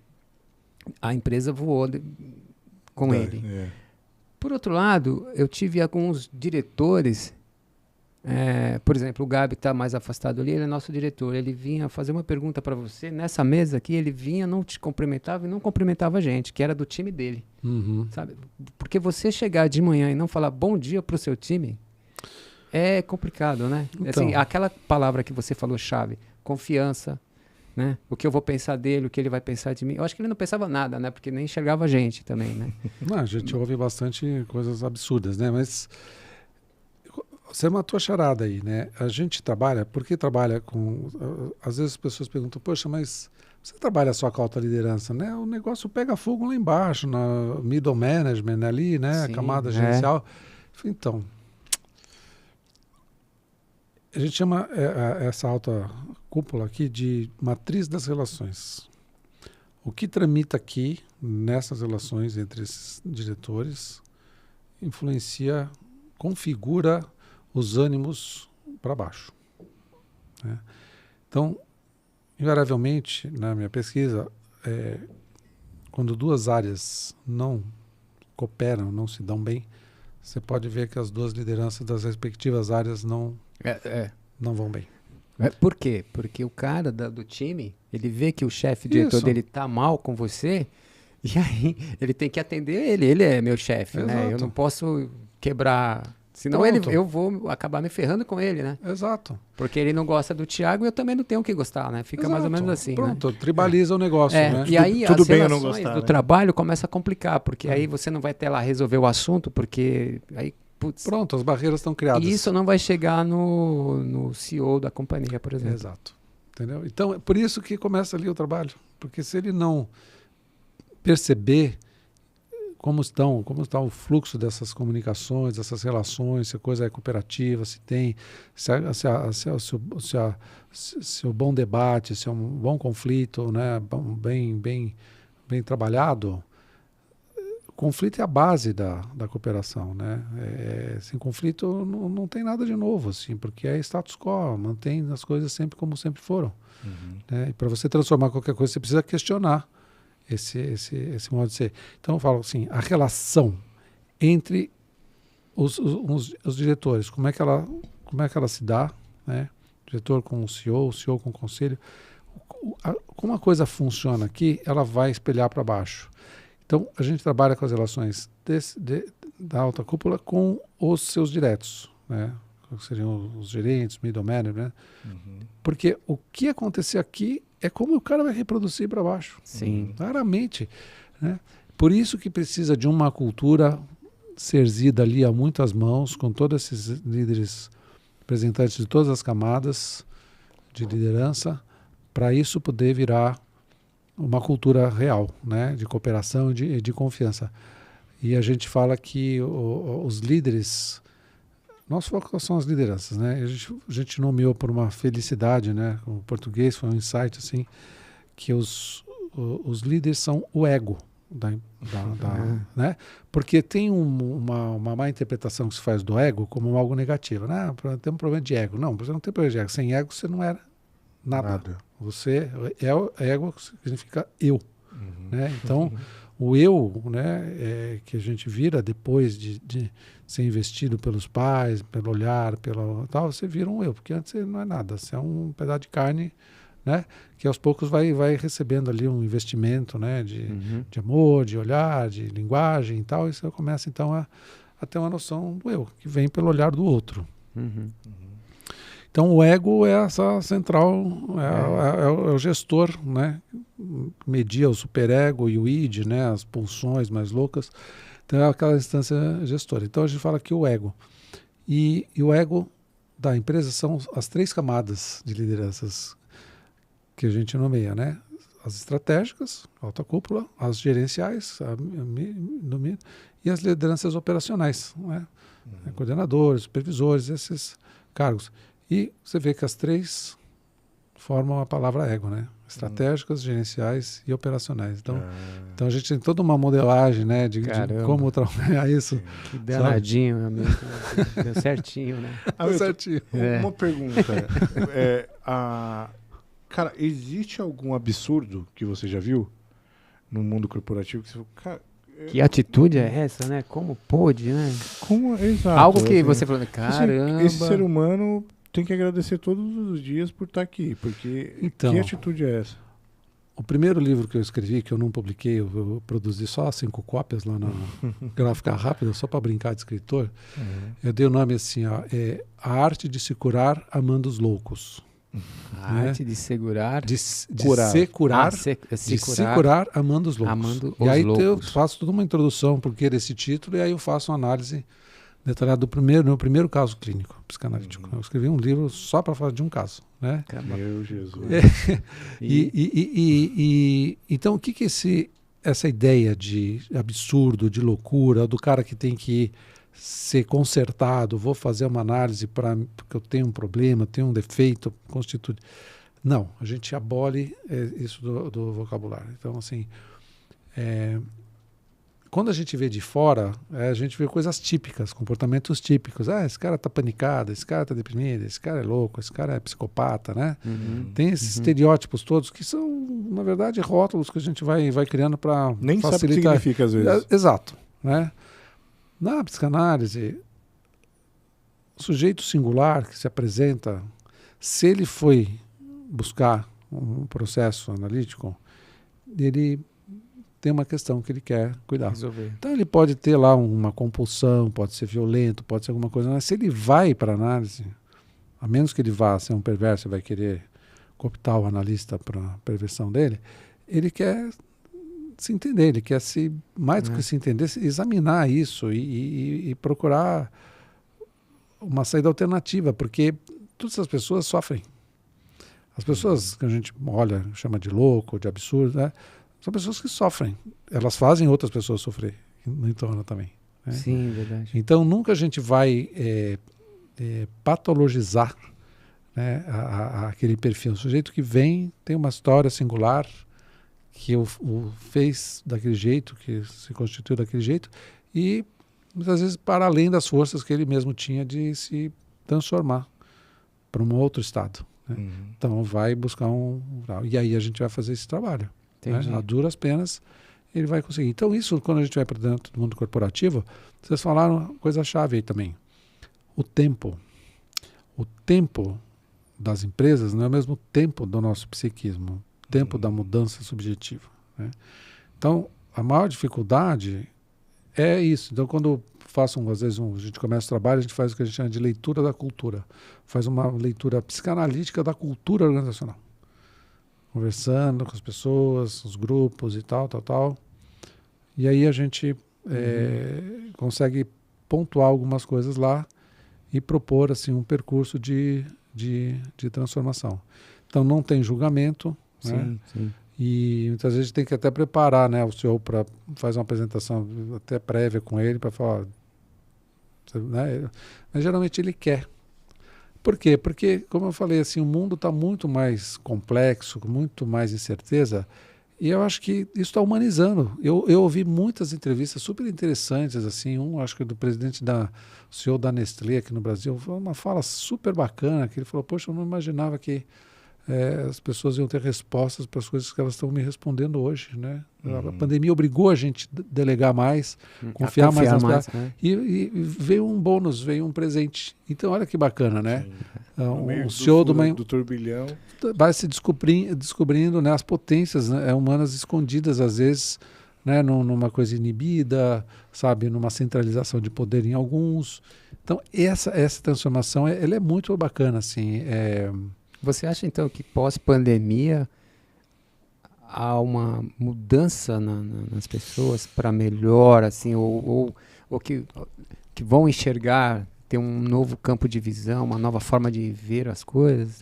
A empresa voou com ele. Por outro lado, eu tive alguns diretores. Por exemplo, o Gabi está mais afastado ali, ele é nosso diretor. Ele vinha fazer uma pergunta para você, nessa mesa aqui, ele vinha, não te cumprimentava e não cumprimentava a gente, que era do time dele. Sabe? Porque você chegar de manhã e não falar bom dia para o seu time, é complicado, né? Então. Assim, aquela palavra que você falou, chave, confiança, né? O que eu vou pensar dele, o que ele vai pensar de mim. Eu acho que ele não pensava nada, né? Porque nem enxergava a gente também, né? Não, a gente ouve bastante coisas absurdas, né? Mas você matou a charada aí, né? A gente trabalha, porque trabalha com... Às vezes as pessoas perguntam, poxa, mas você trabalha só com alta liderança, né? O negócio pega fogo lá embaixo, na middle management ali, né? Sim, a camada gerencial. Então, a gente chama essa alta cúpula aqui de matriz das relações. O que tramita aqui, nessas relações entre esses diretores, influencia, configura os ânimos para baixo. Né? Então, invariavelmente, na minha pesquisa, quando duas áreas não cooperam, não se dão bem, você pode ver que as duas lideranças das respectivas áreas não vão bem. Por quê? Porque o cara do time, ele vê que o chefe, diretor dele tá mal com você, e aí ele tem que atender ele. Ele é meu chefe, né? Eu não posso quebrar Senão eu vou acabar me ferrando com ele, né? Exato. Porque ele não gosta do Thiago e eu também não tenho que gostar, né? Fica mais ou menos assim, Pronto, né? tribaliza o negócio, né? E aí Tudo as bem eu não relações gostar, do né? trabalho começam a complicar, porque aí você não vai ter lá resolver o assunto, porque aí, putz... Pronto, as barreiras estão criadas. E isso não vai chegar no CEO da companhia, por exemplo. Exato. Entendeu? Então, é por isso que começa ali o trabalho. Porque se ele não perceber como está o fluxo dessas comunicações, dessas relações, se a coisa é cooperativa, se tem, se o bom debate, se é um bom conflito, né, bem trabalhado. O conflito é a base da cooperação, né? Sem conflito não tem nada de novo, assim, porque é status quo, mantém as coisas sempre como sempre foram. Né? E para você transformar qualquer coisa, você precisa questionar esse modo de ser. Então eu falo assim, a relação entre os diretores, como é que ela se dá, né? O diretor com o CEO com o conselho, como a coisa funciona aqui, ela vai espelhar para baixo. Então a gente trabalha com as relações da alta cúpula com os seus diretos, né? Que seriam os gerentes, middle manager, né? Porque o que acontecer aqui é como o cara vai reproduzir para baixo. Sim. Claramente. Né? Por isso que precisa de uma cultura serzida ali a muitas mãos, com todos esses líderes, representantes de todas as camadas de liderança, para isso poder virar uma cultura real, né? De cooperação e de confiança. E a gente fala que os líderes... Nosso foco são as lideranças, né? A gente nomeou por uma felicidade, né? O português foi um insight, assim, que os líderes são o ego, né? Porque tem uma má interpretação que se faz do ego como algo negativo, né? Tem um problema de ego. Não, você não tem problema de ego. Sem ego você não era nada. Você ego significa eu, né? Então o eu, né, que a gente vira depois de ser investido pelos pais, pelo olhar, pelo tal, você vira um eu, porque antes você não é nada, você é um pedaço de carne, né, que aos poucos vai recebendo ali um investimento, né, de amor, de olhar, de linguagem e tal, e você começa então a ter uma noção do eu, que vem pelo olhar do outro. Então o ego é essa central, é o gestor, né? Media o superego e o id, né? As pulsões mais loucas. Então é aquela instância gestora. Então a gente fala que o ego. E o ego da empresa são as 3 camadas de lideranças que a gente nomeia, né? As estratégicas, alta cúpula, as gerenciais, e as lideranças operacionais, né? Coordenadores, supervisores, esses cargos. E você vê que as 3 formam a palavra ego, né? Estratégicas, gerenciais e operacionais. Então a gente tem toda uma modelagem, né? De como trabalhar isso. Que danadinho, meu amigo. Deu certinho, né? Deu certinho. Uma pergunta. Cara, existe algum absurdo que você já viu no mundo corporativo que você falou, cara, que atitude é essa, né? Como pôde, né? Exato. Algo que você falou, caramba. Esse ser humano tem que agradecer todos os dias por estar aqui, porque que atitude é essa? O primeiro livro que eu escrevi, que eu não publiquei, eu produzi só 5 cópias lá na Gráfica Rápida, só para brincar de escritor. Eu dei o nome assim, ó, A Arte de se Curar Amando os Loucos. A arte de segurar... De se curar amando os loucos. E aí eu faço toda uma introdução porque desse título, e aí eu faço uma análise detalhada do meu primeiro caso clínico psicanalítico. Eu escrevi um livro só para falar de um caso, né? Meu Jesus. Então o que essa ideia de absurdo, de loucura, do cara que tem que ser consertado, vou fazer uma análise porque eu tenho um problema, tenho um defeito, constitui... Não, a gente abole isso do vocabulário. Então, assim, quando a gente vê de fora, a gente vê coisas típicas, comportamentos típicos. Esse cara tá panicado, esse cara tá deprimido, esse cara é louco, esse cara é psicopata, né? Tem esses estereótipos todos que são, na verdade, rótulos que a gente vai criando para facilitar. Nem sabe o que significa, às vezes. Exato, né? Na psicanálise, o sujeito singular que se apresenta, se ele foi buscar um processo analítico, ele tem uma questão que ele quer cuidar. Resolver. Então ele pode ter lá uma compulsão, pode ser violento, pode ser alguma coisa, mas se ele vai para análise, a menos que ele vá ser um perverso e vai querer cooptar o analista para a perversão dele, ele quer se entender, ele quer mais do que se entender, examinar isso e procurar uma saída alternativa, porque todas essas pessoas sofrem. As pessoas que a gente olha, chama de louco, de absurdo, né? São pessoas que sofrem. Elas fazem outras pessoas sofrer no entorno também. Né? Sim, verdade. Então, nunca a gente vai patologizar, né, aquele perfil. O sujeito que vem, tem uma história singular, que o fez daquele jeito, que se constituiu daquele jeito, e muitas vezes para além das forças que ele mesmo tinha de se transformar para um outro estado. Né? Então vai buscar e aí a gente vai fazer esse trabalho. Né? A duras penas ele vai conseguir. Então isso, quando a gente vai para dentro do mundo corporativo, vocês falaram coisa-chave aí também. O tempo. O tempo das empresas não é o mesmo tempo do nosso psiquismo, o tempo da mudança subjetiva. Né? Então, a maior dificuldade é isso. Então, quando às vezes a gente começa o trabalho, a gente faz o que a gente chama de leitura da cultura. Faz uma leitura psicanalítica da cultura organizacional. Conversando com as pessoas, os grupos e tal. E aí a gente consegue pontuar algumas coisas lá e propor assim, um percurso de transformação. Então não tem julgamento. Sim, né? sim. E muitas vezes tem que até preparar, né, o CEO para fazer uma apresentação até prévia com ele para falar, né? Mas geralmente ele quer. Por quê? Porque, como eu falei, assim, o mundo está muito mais complexo, com muito mais incerteza, e eu acho que isso está humanizando. Eu ouvi muitas entrevistas super interessantes, assim, acho que do presidente CEO da Nestlé aqui no Brasil, foi uma fala super bacana, que ele falou, poxa, eu não imaginava que as pessoas iam ter respostas para as coisas que elas estão me respondendo hoje, né? A pandemia obrigou a gente a delegar mais, confiar mais nas pessoas. Né? E veio um bônus, veio um presente. Então, olha que bacana, né? O CEO do turbilhão vai se descobrindo, né, as potências, né, humanas escondidas, às vezes, né, numa coisa inibida, sabe, numa centralização de poder em alguns. Então, essa transformação ela é muito bacana, assim. Você acha, então, que pós-pandemia há uma mudança nas pessoas para melhor, assim, ou que vão enxergar, ter um novo campo de visão, uma nova forma de ver as coisas?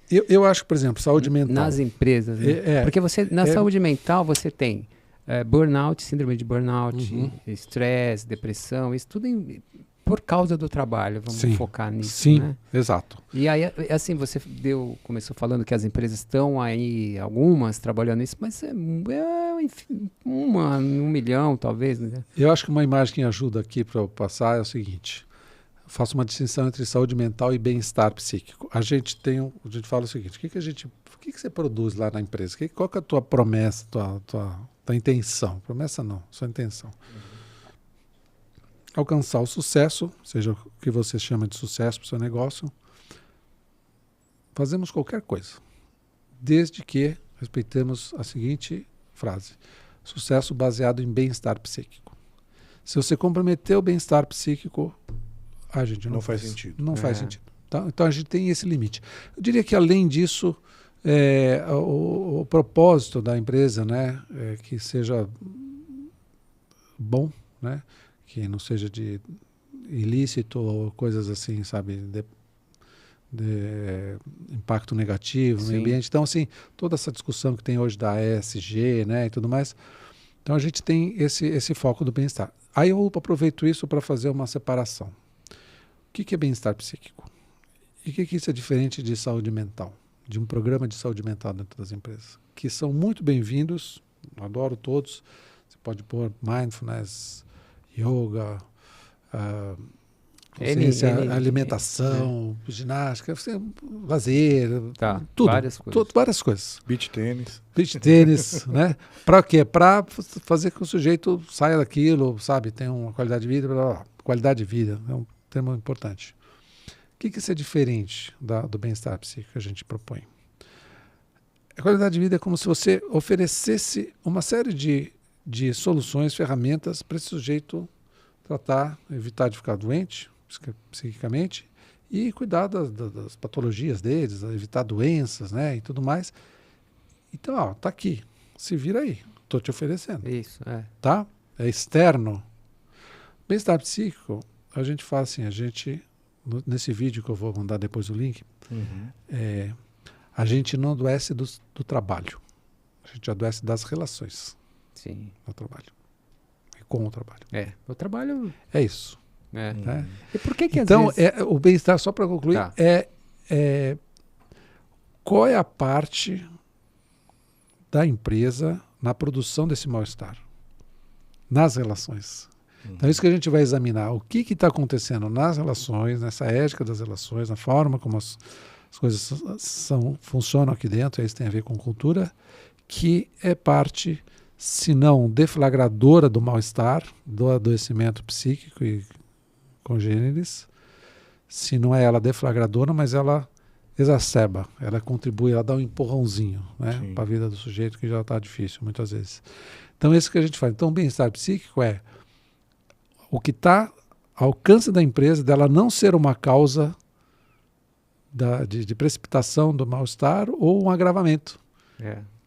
Eu acho, por exemplo, saúde mental. Nas empresas, né? Porque na saúde mental você tem burnout, síndrome de burnout, estresse, depressão, isso tudo por causa do trabalho, vamos focar nisso. Sim, né? Exato. E aí, assim, você começou falando que as empresas estão aí, algumas trabalhando nisso, mas enfim, 1 milhão, talvez. Né? Eu acho que uma imagem que ajuda aqui para eu passar é o seguinte: eu faço uma distinção entre saúde mental e bem-estar psíquico. A gente fala o seguinte: o que você produz lá na empresa? Qual que é a tua promessa, tua intenção? Promessa não, sua intenção. Alcançar o sucesso, seja o que você chama de sucesso para o seu negócio. Fazemos qualquer coisa, desde que respeitemos a seguinte frase: sucesso baseado em bem-estar psíquico. Se você comprometer o bem-estar psíquico, a gente não faz sentido. Não faz sentido. Tá? Então a gente tem esse limite. Eu diria que além disso, o propósito da empresa, né, que seja bom, né, que não seja de ilícito ou coisas assim, sabe, de impacto negativo no meio ambiente. Então, assim, toda essa discussão que tem hoje da ESG, né, e tudo mais. Então, a gente tem esse foco do bem-estar. Aí eu aproveito isso para fazer uma separação. O que é bem-estar psíquico? E o que isso é diferente de saúde mental? De um programa de saúde mental dentro das empresas? Que são muito bem-vindos, adoro todos. Você pode pôr mindfulness, yoga, consciência, alimentação, ginástica, lazer, tudo. Várias coisas. Beach tênis. Beach tênis, né? Para quê? Para fazer com que o sujeito saia daquilo, sabe? Tenha uma qualidade de vida. Blá, blá. Qualidade de vida é um termo importante. O que isso é diferente do bem-estar psíquico que a gente propõe? A qualidade de vida é como se você oferecesse uma série de de soluções, ferramentas para esse sujeito tratar, evitar de ficar doente psiquicamente e cuidar das patologias deles, evitar doenças, né, e tudo mais. Então, ó, tá aqui, se vira aí, tô te oferecendo. Isso, Tá? É externo. Bem-estar psíquico, a gente fala assim, nesse vídeo que eu vou mandar depois o link, a gente não adoece do trabalho, a gente adoece das relações. Sim. No trabalho. E com o trabalho. O trabalho... É isso. Né? E por que então, às vezes... o bem-estar, só para concluir, Tá. Qual é a parte da empresa na produção desse mal-estar? Nas relações. Então, é isso que a gente vai examinar. O que está acontecendo nas relações, nessa ética das relações, na forma como as coisas funcionam aqui dentro, isso tem a ver com cultura, que é parte, se não deflagradora do mal-estar, do adoecimento psíquico e congêneres, se não é ela deflagradora, mas ela exacerba, ela contribui, ela dá um empurrãozinho, né, para a vida do sujeito que já está difícil muitas vezes. Então é isso que a gente faz. Então o bem-estar psíquico é o que está ao alcance da empresa, dela não ser uma causa de precipitação do mal-estar ou um agravamento.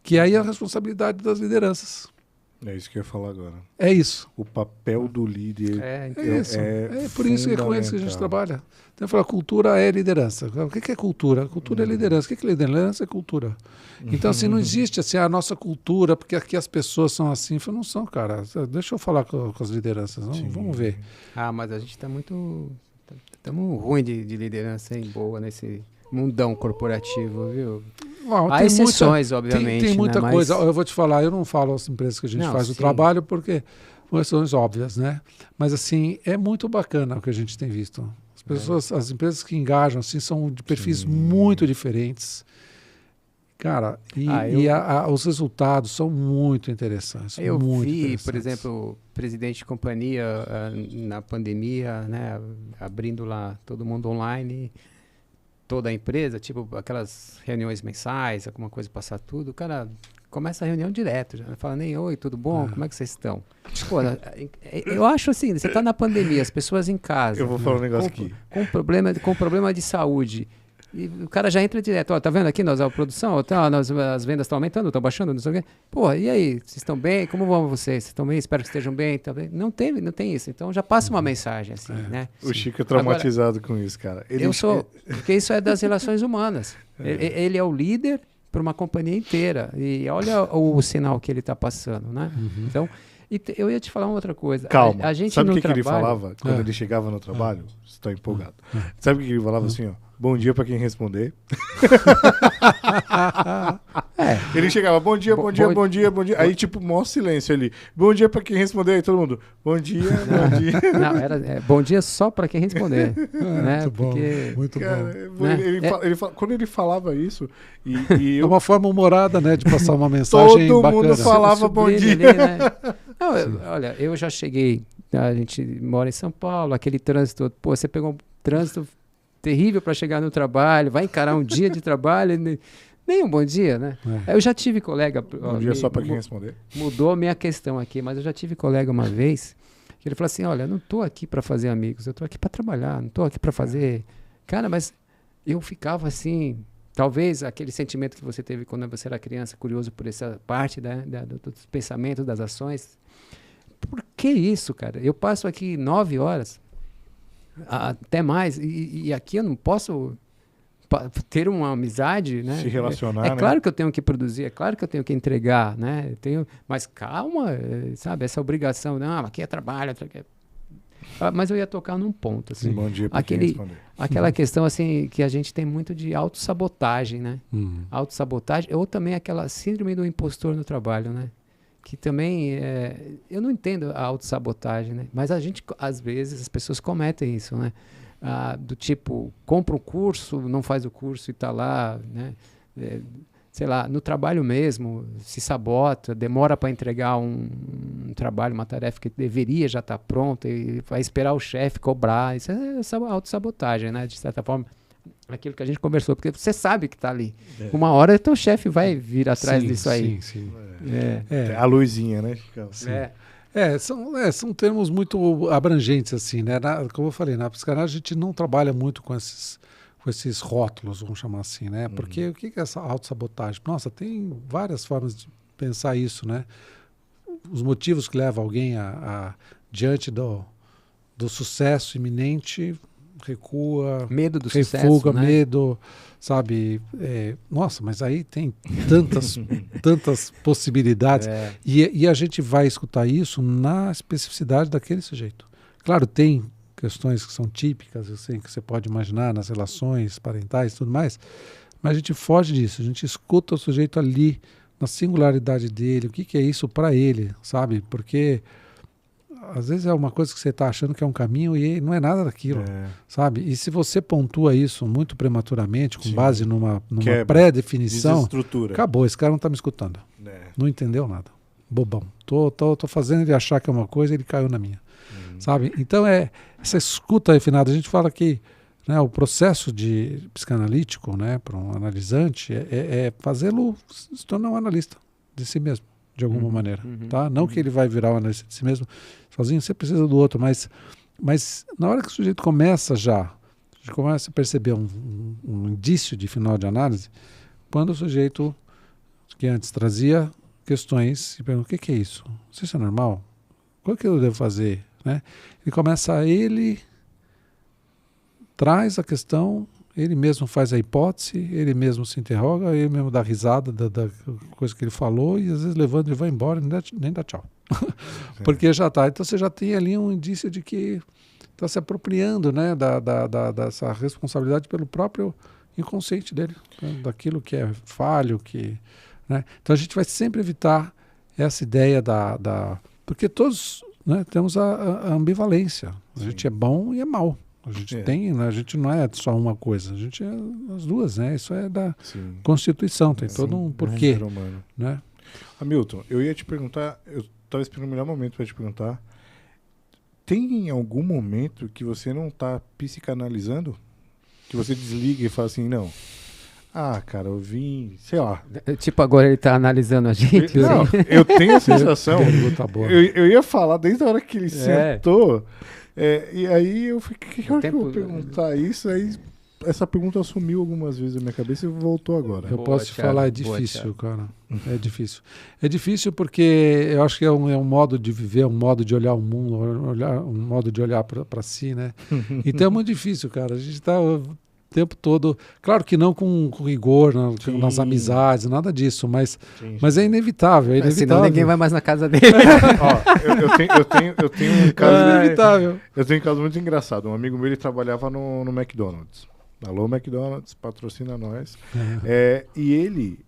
Que aí é a responsabilidade das lideranças. É isso que eu ia falar agora. É isso. O papel do líder é isso. É por isso que é com eles que a gente trabalha. Então eu falo, cultura é liderança. O que é cultura? Cultura é liderança. O que é liderança? É cultura. Então, assim, não existe assim, a nossa cultura, porque aqui as pessoas são assim. Eu falo, não são, cara. Deixa eu falar com as lideranças. Vamos ver. Mas a gente está muito... Estamos ruim de liderança, hein? Boa nesse mundão corporativo, viu? Há exceções, obviamente. Tem muita né? coisa. Eu vou te falar, eu não falo as empresas que a gente faz o trabalho, porque são questões óbvias, né? Mas, assim, é muito bacana o que a gente tem visto. As pessoas, as empresas que engajam, assim, são de perfis muito diferentes. Cara, os resultados são muito interessantes. Eu muito vi, interessantes. por exemplo, o presidente de companhia na pandemia, né, abrindo lá todo mundo online, toda a empresa, tipo aquelas reuniões mensais, alguma coisa passar tudo, o cara começa a reunião direto, já fala nem oi, tudo bom, como é que vocês estão? Pô, eu acho assim, você está na pandemia, as pessoas em casa. Eu vou falar um negócio aqui. Com problema de saúde. E o cara já entra direto, ó, tá vendo aqui, a produção, as vendas estão aumentando, estão baixando, não sei o quê. Pô, e aí, vocês estão bem? Como vão vocês? Vocês estão bem? Espero que estejam bem. Tá bem? Não tem isso, então já passa uma mensagem assim, né? O Chico é traumatizado com isso, cara. Porque isso é das relações humanas. Ele é o líder para uma companhia inteira, e olha o sinal que ele está passando, né? Então, eu ia te falar uma outra coisa. Calma, a gente sabe o no que ele falava quando ele chegava no trabalho? Você está empolgado. Sabe o que ele falava assim, ó? Bom dia para quem responder. Ele chegava, bom dia. Aí, tipo, maior silêncio ali. Bom dia para quem responder. Aí todo mundo, bom dia. Não, era bom dia só para quem responder. Né? Muito bom, muito cara, bom. Né? Quando ele falava isso... É uma forma humorada, né, de passar uma mensagem todo bacana. Mundo falava bom dia. Ali, né? Não, olha, eu já cheguei... A gente mora em São Paulo, aquele trânsito... Pô, você pegou um trânsito... terrível para chegar no trabalho, vai encarar um dia de trabalho, nem um bom dia, né? Eu já tive colega... Bom dia só para quem responder. Mudou a minha questão aqui, mas eu já tive colega uma vez que ele falou assim, olha, eu não estou aqui para fazer amigos, eu estou aqui para trabalhar, não estou aqui para fazer... Cara, mas eu ficava assim... Talvez aquele sentimento que você teve quando você era criança, curioso por essa parte dos pensamentos, das ações. Por que isso, cara? Eu passo aqui 9 horas... até mais, e aqui eu não posso ter uma amizade, né? Se relacionar, é claro que eu tenho que produzir, é claro que eu tenho que entregar, né? Mas calma, sabe? Essa obrigação, não, aqui é trabalho. Mas eu ia tocar num ponto, assim. Bom dia pra quem responder. Aquela questão, assim, que a gente tem muito de autossabotagem, né? Autossabotagem, ou também aquela síndrome do impostor no trabalho, né? Que também, eu não entendo a autossabotagem, né? Mas a gente, às vezes, as pessoas cometem isso, né? Do tipo, compra um curso, não faz o curso e está lá, né? Sei lá, no trabalho mesmo, se sabota, demora para entregar um trabalho, uma tarefa que deveria já estar pronta e vai esperar o chefe cobrar. Isso é autossabotagem, né? De certa forma, aquilo que a gente conversou, porque você sabe que está ali. Uma hora o teu chefe vai vir atrás disso aí. Sim. A luzinha, né? Assim. São termos muito abrangentes, assim, né? Como eu falei, na psicanálise a gente não trabalha muito com esses rótulos, vamos chamar assim, né? Porque o que é essa autossabotagem? Nossa, tem várias formas de pensar isso, né? Os motivos que levam alguém diante do sucesso iminente, recua, medo do refuga, sucesso, né? medo, sabe? Nossa, mas aí tem tantas possibilidades. E a gente vai escutar isso na especificidade daquele sujeito. Claro, tem questões que são típicas, assim, que você pode imaginar nas relações parentais e tudo mais, mas a gente foge disso, a gente escuta o sujeito ali, na singularidade dele, o que é isso para ele, sabe? Porque às vezes é uma coisa que você está achando que é um caminho e não é nada daquilo, sabe? E se você pontua isso muito prematuramente, com base numa pré-definição, acabou, esse cara não está me escutando. Não entendeu nada. Bobão. Tô fazendo ele achar que é uma coisa e ele caiu na minha. Sabe? Então essa escuta refinada. A gente fala que, né, o processo de psicanalítico, né, para um analisante é fazê-lo se tornar um analista de si mesmo, de alguma maneira. Tá? Não que ele vai virar um analista de si mesmo sozinho, você precisa do outro, mas na hora que o sujeito começa a gente começa a perceber um indício de final de análise, quando o sujeito que antes trazia questões e pergunta: o que é isso? Isso é normal? O que eu devo fazer? Né? Ele traz a questão, ele mesmo faz a hipótese, ele mesmo se interroga, ele mesmo dá risada da coisa que ele falou e às vezes levanta e vai embora e nem dá tchau. Porque já está. Então você já tem ali um indício de que está se apropriando, né, dessa responsabilidade pelo próprio inconsciente dele, né, daquilo que é falho, né? Então a gente vai sempre evitar essa ideia porque todos, né, temos a ambivalência. A gente é bom e é mal. A gente tem, né, a gente não é só uma coisa, a gente é as duas, né? Isso é da Constituição, tem todo um porquê, né? Hamilton, eu ia te perguntar, eu estava esperando o melhor momento para te perguntar, tem algum momento que você não está psicanalizando? Que você desliga e fala assim, não, cara, eu vim, sei lá. Tipo, agora ele está analisando a gente? Não, eu tenho a sensação, eu ia falar desde a hora que ele sentou, e aí eu fiquei, que hora que eu vou perguntar isso, aí essa pergunta sumiu algumas vezes na minha cabeça e voltou agora. Eu posso te falar, é difícil, cara. É difícil. É difícil porque eu acho que é um modo de viver, um modo de olhar o mundo, um modo de olhar para si, né? Então é muito difícil, cara. A gente está o tempo todo, claro que não com rigor, nas amizades, nada disso, mas é inevitável. É inevitável. Senão ninguém vai mais na casa dele. Eu tenho um caso inevitável. Eu tenho um caso muito engraçado. Um amigo meu, ele trabalhava no McDonald's. Alô, McDonald's, patrocina nós. E ele,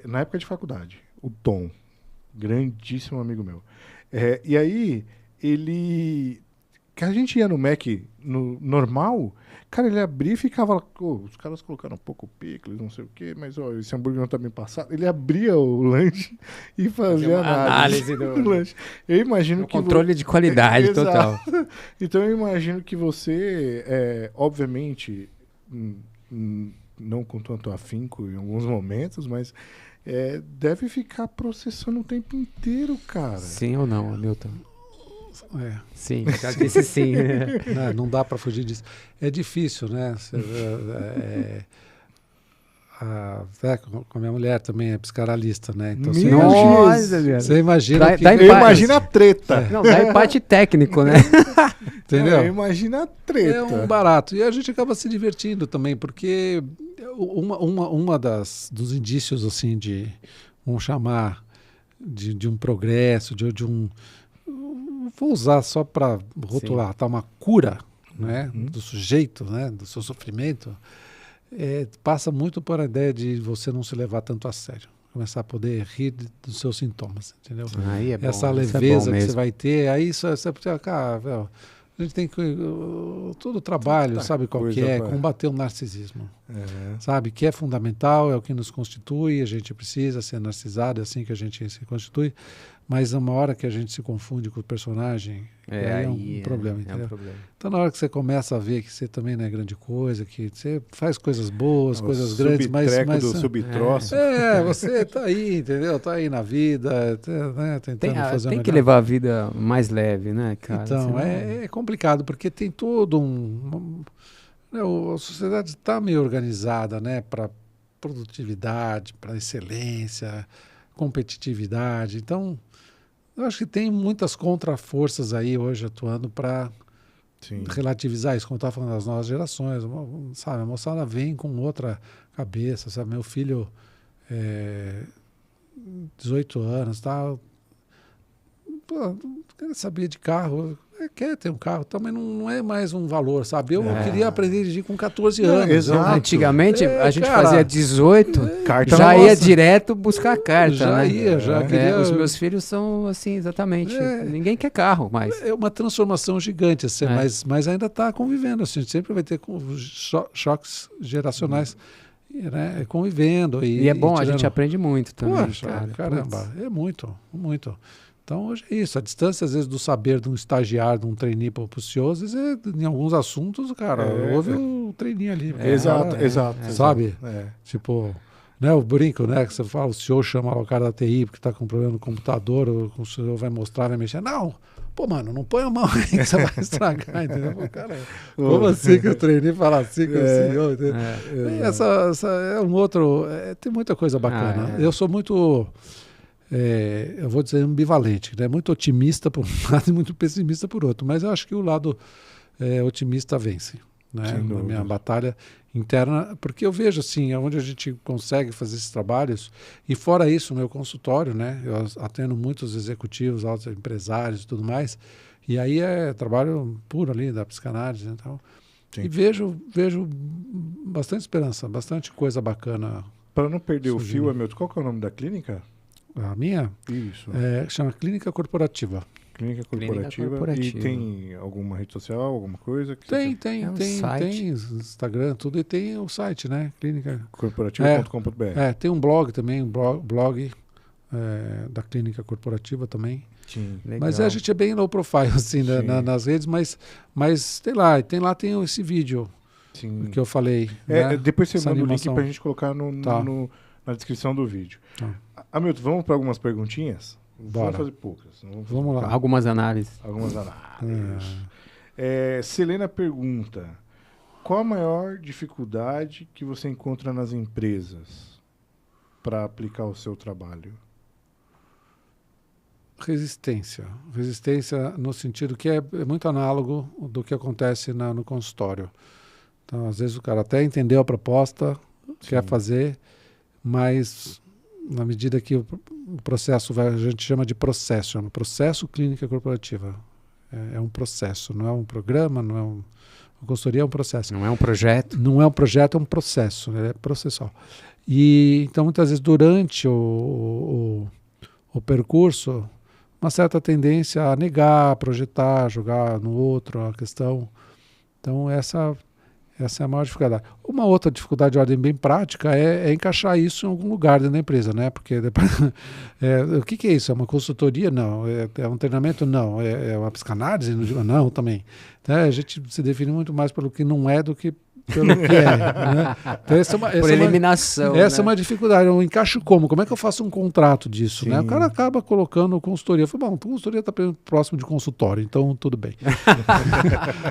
na época de faculdade, o Tom, grandíssimo amigo meu. E aí, que a gente ia no Mac no normal, cara, ele abria e ficava, os caras colocaram um pouco picles, não sei o quê, mas esse hambúrguer não tá bem passado. Ele abria o lanche e fazia análise do lanche. Eu imagino que controle de qualidade total. Então eu imagino que você, obviamente, não com tanto afinco em alguns momentos, mas deve ficar processando o tempo inteiro, cara. Sim ou não, Hamilton? Sim, já disse sim. Não dá para fugir disso. É difícil, né? Com a minha mulher também é psicanalista, né? Então você imagina eu imagino a treta. Não, dá empate técnico, né? Entendeu? Imagina a treta. É um barato. E a gente acaba se divertindo também, porque uma dos indícios, assim, vamos chamar, de um progresso, de um... Vou usar só para rotular, tá? Uma cura, né, do sujeito, né, do seu sofrimento, passa muito por a ideia de você não se levar tanto a sério. Começar a poder rir dos seus sintomas, entendeu? Aí é bom, essa leveza que você vai ter, aí a gente tem que... Todo o trabalho, sabe qual que é? Combater o narcisismo. Sabe? Que é fundamental, é o que nos constitui, a gente precisa ser narcisado, é assim que a gente se constitui. mas uma hora que a gente se confunde com o personagem, aí é um problema, entendeu? É um problema. Então, na hora que você começa a ver que você também não é grande coisa, que você faz coisas boas, coisas grandes, mas do subtroço. Você tá aí, entendeu? Tá aí na vida, né? Tentando fazer tem que levar a vida mais leve, né, cara? Então, Senão... é complicado, porque tem todo a sociedade está meio organizada, né, para produtividade, para excelência, competitividade. Então, eu acho que tem muitas contraforças aí hoje atuando para relativizar isso, como eu estava falando das novas gerações, sabe? A moçada vem com outra cabeça, sabe? Meu filho, 18 anos, tá? Pô, quer saber de carro, quer ter um carro, também não é mais um valor, sabe? Eu queria aprender a dirigir com 14 anos. Exato. Antigamente a gente fazia 18, carta já ia direto buscar a carta. Já ia. Queria... Os meus filhos são assim, exatamente. Ninguém quer carro mais. É uma transformação gigante, assim, mas ainda está convivendo. Assim, a gente sempre vai ter choques geracionais. Né, convivendo. E é bom, a gente aprende muito também. Poxa, caramba, é muito. Então, hoje é isso. A distância, às vezes, do saber de um estagiário, de um trainee para o CEO, às vezes, em alguns assuntos, cara, houve o trainee ali. Exato. Sabe? Tipo, né, o brinco, né, que você fala, o CEO chama o cara da TI porque está com problema no computador, o CEO vai mostrar, vai mexer. Não, pô, mano, não põe a mão aí que você vai estragar, entendeu? Pô, cara, como assim que o trainee fala assim com o CEO? Essa é um outro... tem muita coisa bacana. Eu sou muito... eu vou dizer ambivalente, né? Muito otimista por um lado e muito pessimista por outro, mas eu acho que o lado otimista vence, né? Na minha batalha interna, porque eu vejo assim, onde a gente consegue fazer esses trabalhos, e fora isso, meu consultório, né? Eu atendo muitos executivos, altos empresários e tudo mais, e aí é trabalho puro ali da psicanálise e tal. E vejo bastante esperança, bastante coisa bacana. Para não perder surgindo. O fio, Hamilton, qual que é o nome da clínica? A minha? Isso. Chama Clínica Corporativa. Clínica Corporativa. E tem alguma rede social, alguma coisa? Que tem Instagram, tudo. E tem o site, né? Clínica Corporativa.com.br. Tem um blog também, blog da Clínica Corporativa também. Sim, mas a gente é bem low profile, assim, nas redes, mas tem lá esse vídeo que eu falei. Né? Depois você manda o link pra gente colocar na descrição do vídeo. Hamilton, vamos para algumas perguntinhas? Bora. Vamos fazer poucas. Vamos lá. Algumas análises. Selena pergunta: qual a maior dificuldade que você encontra nas empresas para aplicar o seu trabalho? Resistência no sentido que é muito análogo do que acontece no consultório. Então, às vezes o cara até entendeu a proposta, quer fazer, mas na medida que o processo a gente chama de processo, chama processo clínica corporativa. É um processo, não é um programa, não é a consultoria é um processo. Não é um projeto? Não é um projeto, é um processo, é processual. E então, muitas vezes, durante o percurso, uma certa tendência a negar, a projetar, jogar no outro a questão. Então, essa é a maior dificuldade. Uma outra dificuldade de ordem bem prática é encaixar isso em algum lugar dentro da empresa, né? Porque depois, o que é isso? É uma consultoria? Não. É um treinamento? Não. É uma psicanálise? Não, também. Então, a gente se define muito mais pelo que não é do que pelo que é. Né? Então, por eliminação. Essa é uma dificuldade. Eu encaixo como? Como é que eu faço um contrato disso? Né? O cara acaba colocando consultoria. Eu falo, bom, consultoria está próximo de consultório, então tudo bem.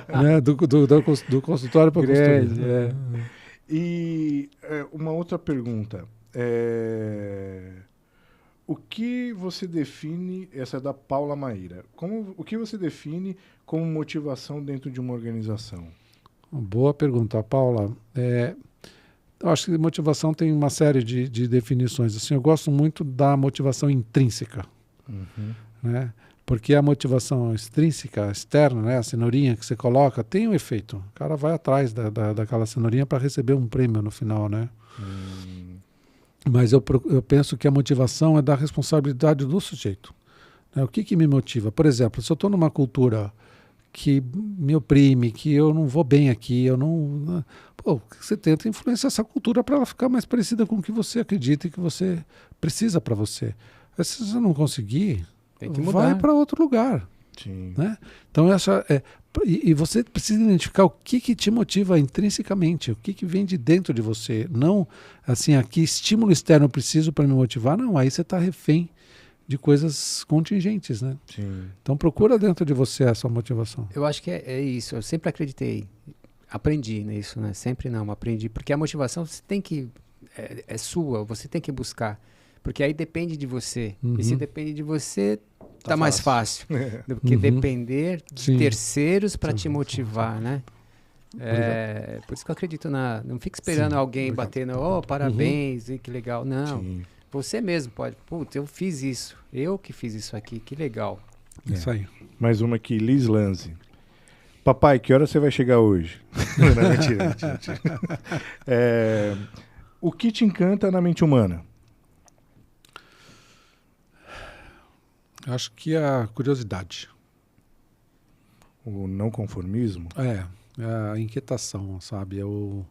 Né? Do consultório para consultoria. E uma outra pergunta. O que você define, essa é da Paula Maíra, o que você define como motivação dentro de uma organização? Boa pergunta, Paula. Eu acho que motivação tem uma série de definições. Assim, eu gosto muito da motivação intrínseca, né? Porque a motivação extrínseca, externa, né? A cenourinha que você coloca, tem um efeito. O cara vai atrás daquela cenourinha para receber um prêmio no final, né? Mas eu penso que a motivação é da responsabilidade do sujeito. Né? O que me motiva? Por exemplo, se eu estou numa cultura que me oprime, que eu não vou bem aqui, você tenta influenciar essa cultura para ela ficar mais parecida com o que você acredita e que você precisa para você. Mas se você não conseguir, Tem que mudar. vai para outro lugar. Sim. Né? Então, e você precisa identificar o que te motiva intrinsecamente, o que vem de dentro de você. Não, assim, que estímulo externo eu preciso para me motivar. Não, aí você está refém de coisas contingentes, né? Sim. Então, procura dentro de você essa motivação. Eu acho que é isso. Eu sempre acreditei. Aprendi nisso, né? Sempre não, aprendi. Porque a motivação você tem que... É sua, você tem que buscar. Porque aí depende de você. E se depende de você, tá mais fácil. Do que depender de terceiros para te motivar, né? Por isso que eu acredito não fique esperando alguém batendo, parabéns, e que legal. Não, Sim. você mesmo pode. Putz, eu fiz isso. Eu que fiz isso aqui, que legal. Isso aí. Mais uma aqui, Liz Lanze. Papai, que hora você vai chegar hoje? Não, mentira. O que te encanta na mente humana? Acho que a curiosidade. O não conformismo? É a inquietação, sabe? O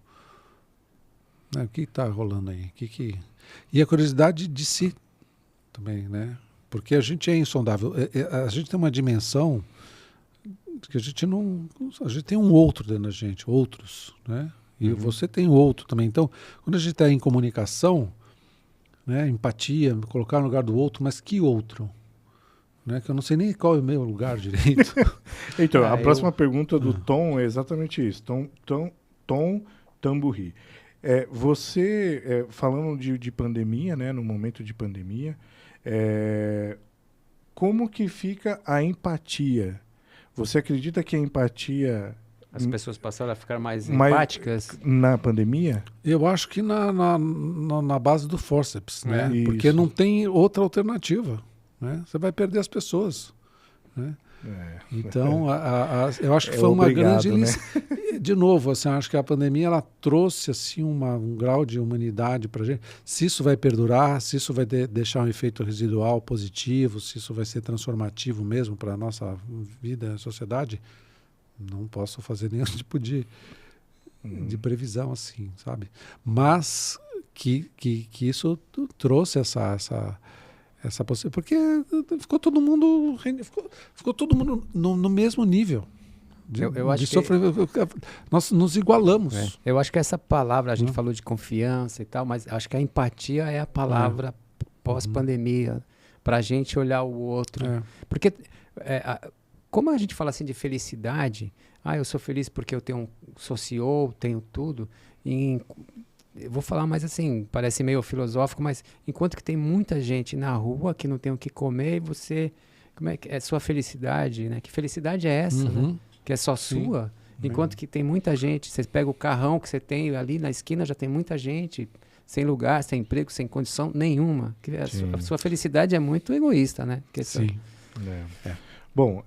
que está rolando aí? E a curiosidade de si também, né? Porque a gente é insondável. A gente tem uma dimensão que a gente não... A gente tem um outro dentro da gente, outros, né? E você tem outro também. Então, quando a gente está em comunicação, né, empatia, me colocar no lugar do outro, mas que outro? Né, que eu não sei nem qual é o meu lugar direito. Então, a próxima pergunta do Tom é exatamente isso. Tom Tamburri. Você, falando de pandemia, né, no momento de pandemia, como que fica a empatia? Você acredita que a empatia... As pessoas passaram a ficar mais empáticas? Na pandemia? Eu acho que na base do forceps, né? Porque Isso. não tem outra alternativa. Né? Você vai perder as pessoas. Né? Então, eu acho que foi uma grande lição. Né? De novo, assim, acho que a pandemia ela trouxe assim, um grau de humanidade para a gente. Se isso vai perdurar, se isso vai deixar um efeito residual positivo, se isso vai ser transformativo mesmo para a nossa vida, sociedade, não posso fazer nenhum tipo de previsão assim, sabe? Mas que isso trouxe essa possibilidade, porque ficou todo mundo no mesmo nível. Eu acho nós nos igualamos. Eu acho que essa palavra, a gente falou de confiança e tal, mas acho que a empatia é a palavra pós-pandemia, para a gente olhar o outro. Porque, como a gente fala assim de felicidade, eu sou feliz porque eu sou CEO, tenho tudo, eu vou falar mais assim, parece meio filosófico, mas enquanto que tem muita gente na rua que não tem o que comer, e você, como é que é sua felicidade, né? Que felicidade é essa, né? Que é só sua, enquanto que tem muita gente, você pega o carrão que você tem ali na esquina, já tem muita gente sem lugar, sem emprego, sem condição nenhuma. Que a sua felicidade é muito egoísta, né? Sim. Bom,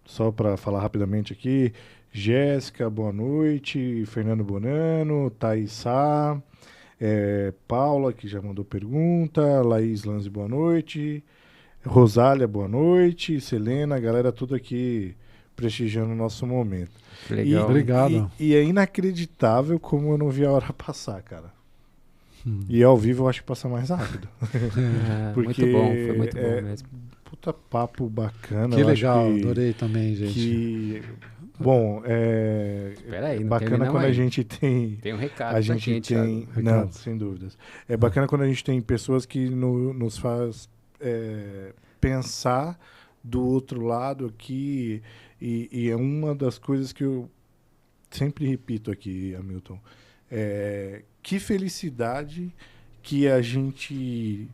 só para falar rapidamente aqui, Jéssica, boa noite, Fernando Bonano, Thaís Sá, Paula, que já mandou pergunta, Laís Lanze, boa noite, Rosália, boa noite, Selena, galera tudo aqui prestigiando o nosso momento. Legal. Obrigado. E é inacreditável como eu não vi a hora passar, cara. E ao vivo eu acho que passa mais rápido. Porque muito bom, foi muito bom mesmo. Puta papo bacana. Que legal, adorei também, gente. Bom, Peraí, bacana quando a gente tem... Tem um recado a gente tem... Não, sem dúvidas. É bacana quando a gente tem pessoas que nos faz pensar do outro lado aqui. E é uma das coisas que eu sempre repito aqui, Hamilton. Que felicidade que a gente...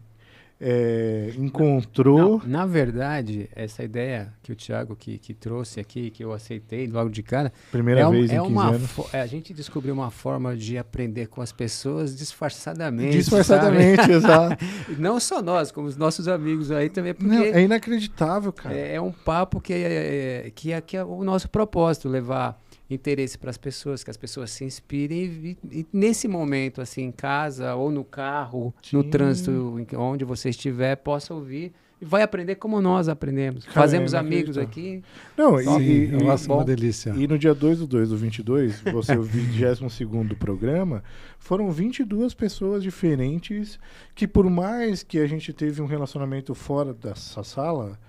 encontrou... Na verdade, essa ideia que o Thiago que trouxe aqui, que eu aceitei logo de cara... Primeira vez em 15 anos. A gente descobriu uma forma de aprender com as pessoas disfarçadamente. Disfarçadamente, sabe? exato. Não só nós, como os nossos amigos aí também. Porque não, é inacreditável, cara. É um papo que é o nosso propósito, levar interesse para as pessoas, que as pessoas se inspirem e nesse momento, assim, em casa ou no carro, no trânsito, onde você estiver, possa ouvir e vai aprender como nós aprendemos. Cara, Fazemos é amigos inacreditável. aqui. Não, Eu acho uma delícia. E no dia 2/2/22, você o 22º programa, foram 22 pessoas diferentes que, por mais que a gente teve um relacionamento fora dessa sala,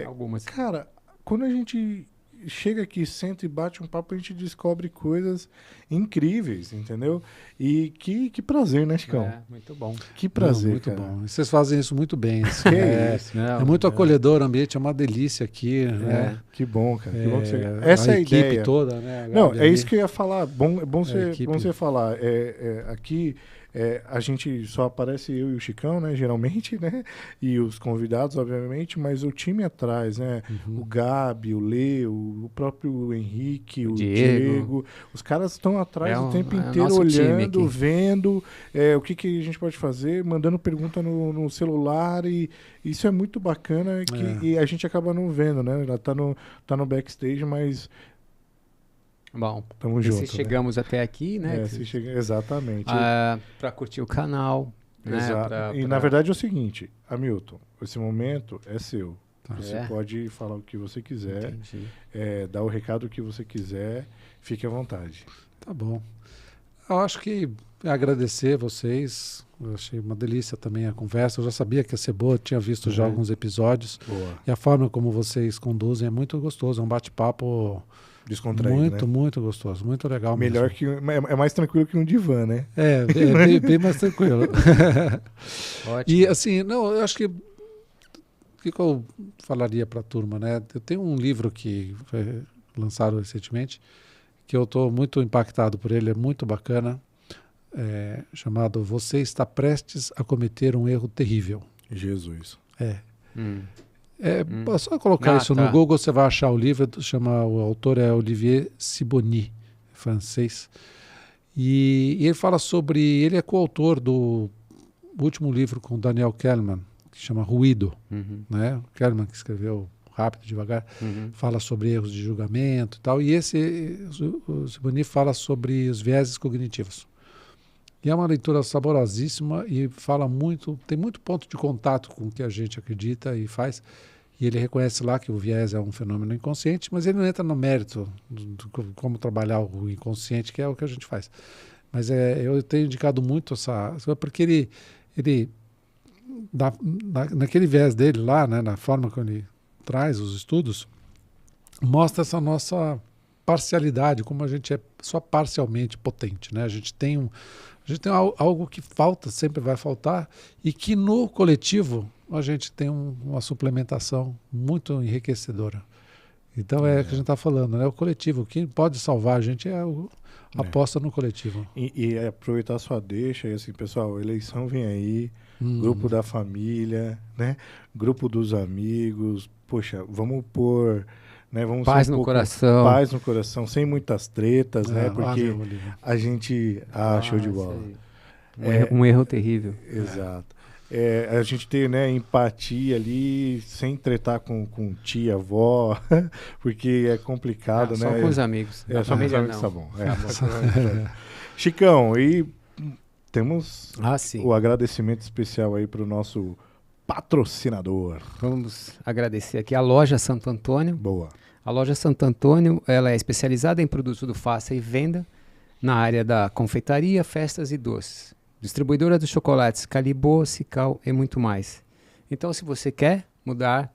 Algumas. cara, quando a gente chega aqui, senta e bate um papo, a gente descobre coisas incríveis, entendeu? E que prazer, né, Chicão? Muito bom. Que prazer, muito cara. bom. E vocês fazem isso muito bem. Assim, Que é, isso. Não, é muito acolhedor o ambiente, é uma delícia aqui. Né? Que bom, cara. Que bom que você... É, Essa é a equipe ideia. toda, né? Não, Gabi é ali. isso que eu ia falar. É bom A você equipe. falar. Aqui a gente só aparece eu e o Chicão, né? Geralmente, né? E os convidados, obviamente, mas o time atrás, né? Uhum. O Gabi, o Leo, o próprio Henrique, o Diego. Diego. Os caras estão atrás o tempo é o inteiro nosso time olhando, aqui. vendo o que a gente pode fazer, mandando pergunta no celular e isso é muito bacana e a gente acaba não vendo, né? Ela tá no backstage, mas Bom, tamo e junto. se chegamos até aqui, né? Exatamente. Para curtir o canal. Né? E na verdade é o seguinte, Hamilton, esse momento é seu. Tá. Você É. pode falar o que você quiser, Entendi. dar o recado que você quiser, fique à vontade. Tá bom. Eu acho que agradecer vocês. Eu achei uma delícia também a conversa. Eu já sabia que ia ser boa, tinha visto já alguns episódios. Boa. E a forma como vocês conduzem é muito gostoso. É um bate-papo Descontraído, muito, né? muito gostoso. Muito legal Melhor mesmo. que é mais tranquilo que um divã, né? É bem mais tranquilo. Ótimo. E assim, não, eu acho que o que eu falaria para a turma, né? Eu tenho um livro que foi lançado recentemente, que eu estou muito impactado por ele, é muito bacana, chamado Você está prestes a cometer um erro terrível. Jesus. É só colocar isso no Tá. Google, você vai achar o livro, o autor é Olivier Sibony, francês, e ele fala sobre, ele é coautor do último livro com Daniel Kahneman, que chama Ruído, né? O Kahneman, que escreveu Rápido e Devagar, fala sobre erros de julgamento e tal, e o Sibony fala sobre os vieses cognitivos. E é uma leitura saborosíssima e fala muito, tem muito ponto de contato com o que a gente acredita e faz. E ele reconhece lá que o viés é um fenômeno inconsciente, mas ele não entra no mérito de como trabalhar o inconsciente, que é o que a gente faz. Mas eu tenho indicado muito essa... Porque ele naquele viés dele lá, né, na forma como ele traz os estudos, mostra essa nossa parcialidade, como a gente é só parcialmente potente, né? A gente tem algo que falta, sempre vai faltar, e que no coletivo a gente tem uma suplementação muito enriquecedora. Então é o que a gente está falando, né? O coletivo, o que pode salvar a gente é a aposta no coletivo. E aproveitar a sua deixa, e assim, pessoal, eleição vem aí, grupo da família, né? Grupo dos amigos, poxa, vamos pôr... Né, vamos Paz ser no coração. Paz no coração, sem muitas tretas, né? Porque meu Olívio. a gente... show de bola. Um erro terrível. Exato. A gente ter, né, empatia ali, sem tretar com tia, avó, porque é complicado, né? Só com os amigos. Só com os família amigos, não. tá bom. Chicão, e temos Sim. o agradecimento especial aí para o nosso patrocinador. Vamos agradecer aqui a Loja Santo Antônio. Boa. A Loja Santo Antônio, ela é especializada em produtos do faça e venda na área da confeitaria, festas e doces. Distribuidora dos chocolates Calibô, Cical e muito mais. Então, se você quer mudar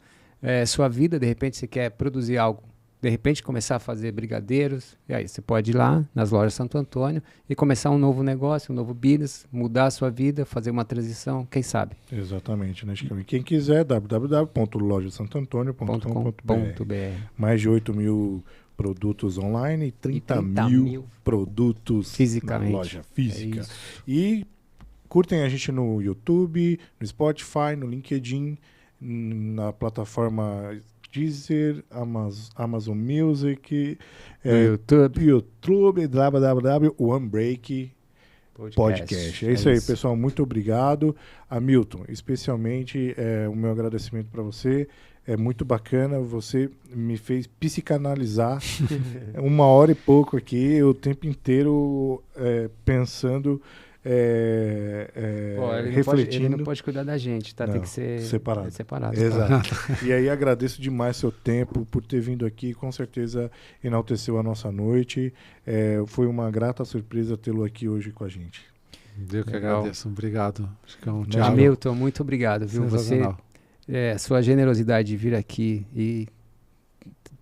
sua vida, de repente você quer produzir algo, de repente começar a fazer brigadeiros, e aí você pode ir lá nas Lojas Santo Antônio e começar um novo negócio, um novo business, mudar a sua vida, fazer uma transição, quem sabe? Exatamente, né, Chicão? E quem quiser, www.lojasantoantonio.com.br. Mais de 8 mil produtos online e 30 mil produtos fisicamente. na loja física. É isso. E curtem a gente no YouTube, no Spotify, no LinkedIn, na plataforma Deezer, Amazon Music, YouTube, www, OneBreak Podcast. É isso aí, pessoal. Muito obrigado. Hamilton, especialmente o meu agradecimento para você. É muito bacana, você me fez psicanalizar 1 hora e pouco aqui, o tempo inteiro pensando Pô, ele não pode cuidar da gente, tá? Não, Tem que ser separado. separado. Exato. E aí agradeço demais seu tempo por ter vindo aqui, com certeza enalteceu a nossa noite. Foi uma grata surpresa tê-lo aqui hoje com a gente. Eu que agradeço. Obrigado. Hamilton, muito obrigado, viu? Você, sua generosidade de vir aqui e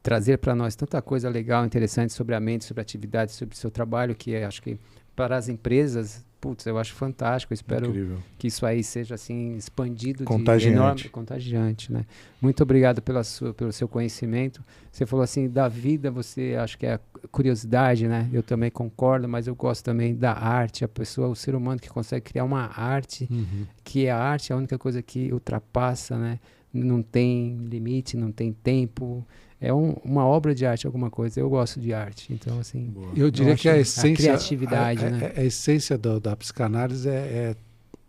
trazer para nós tanta coisa legal, interessante sobre a mente, sobre a atividade, sobre o seu trabalho, que acho que para as empresas, putz, eu acho fantástico. Eu espero que isso aí seja assim expandido, contagiante, né? Muito obrigado pelo seu conhecimento. Você falou assim da vida, você acho que é a curiosidade, né? Eu também concordo, mas eu gosto também da arte, a pessoa, o ser humano que consegue criar uma arte, que a arte é a única coisa que ultrapassa, né? Não tem limite, não tem tempo. É uma obra de arte, alguma coisa. Eu gosto de arte, então assim. Eu diria que a essência, a criatividade, né? A essência da psicanálise é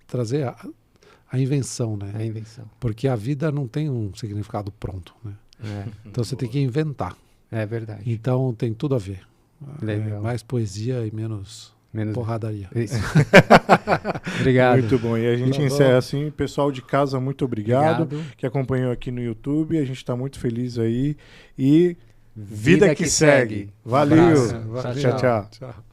trazer a invenção, né? A invenção. Porque a vida não tem um significado pronto, né? Então você tem que inventar. É verdade. Então tem tudo a ver. Legal. Mais poesia e menos porradaria. Isso. Obrigado. Muito bom. E a gente encerra assim. Pessoal de casa, muito obrigado. Que acompanhou aqui no YouTube. A gente está muito feliz aí. E vida que segue. Valeu. Um Tchau. Tchau.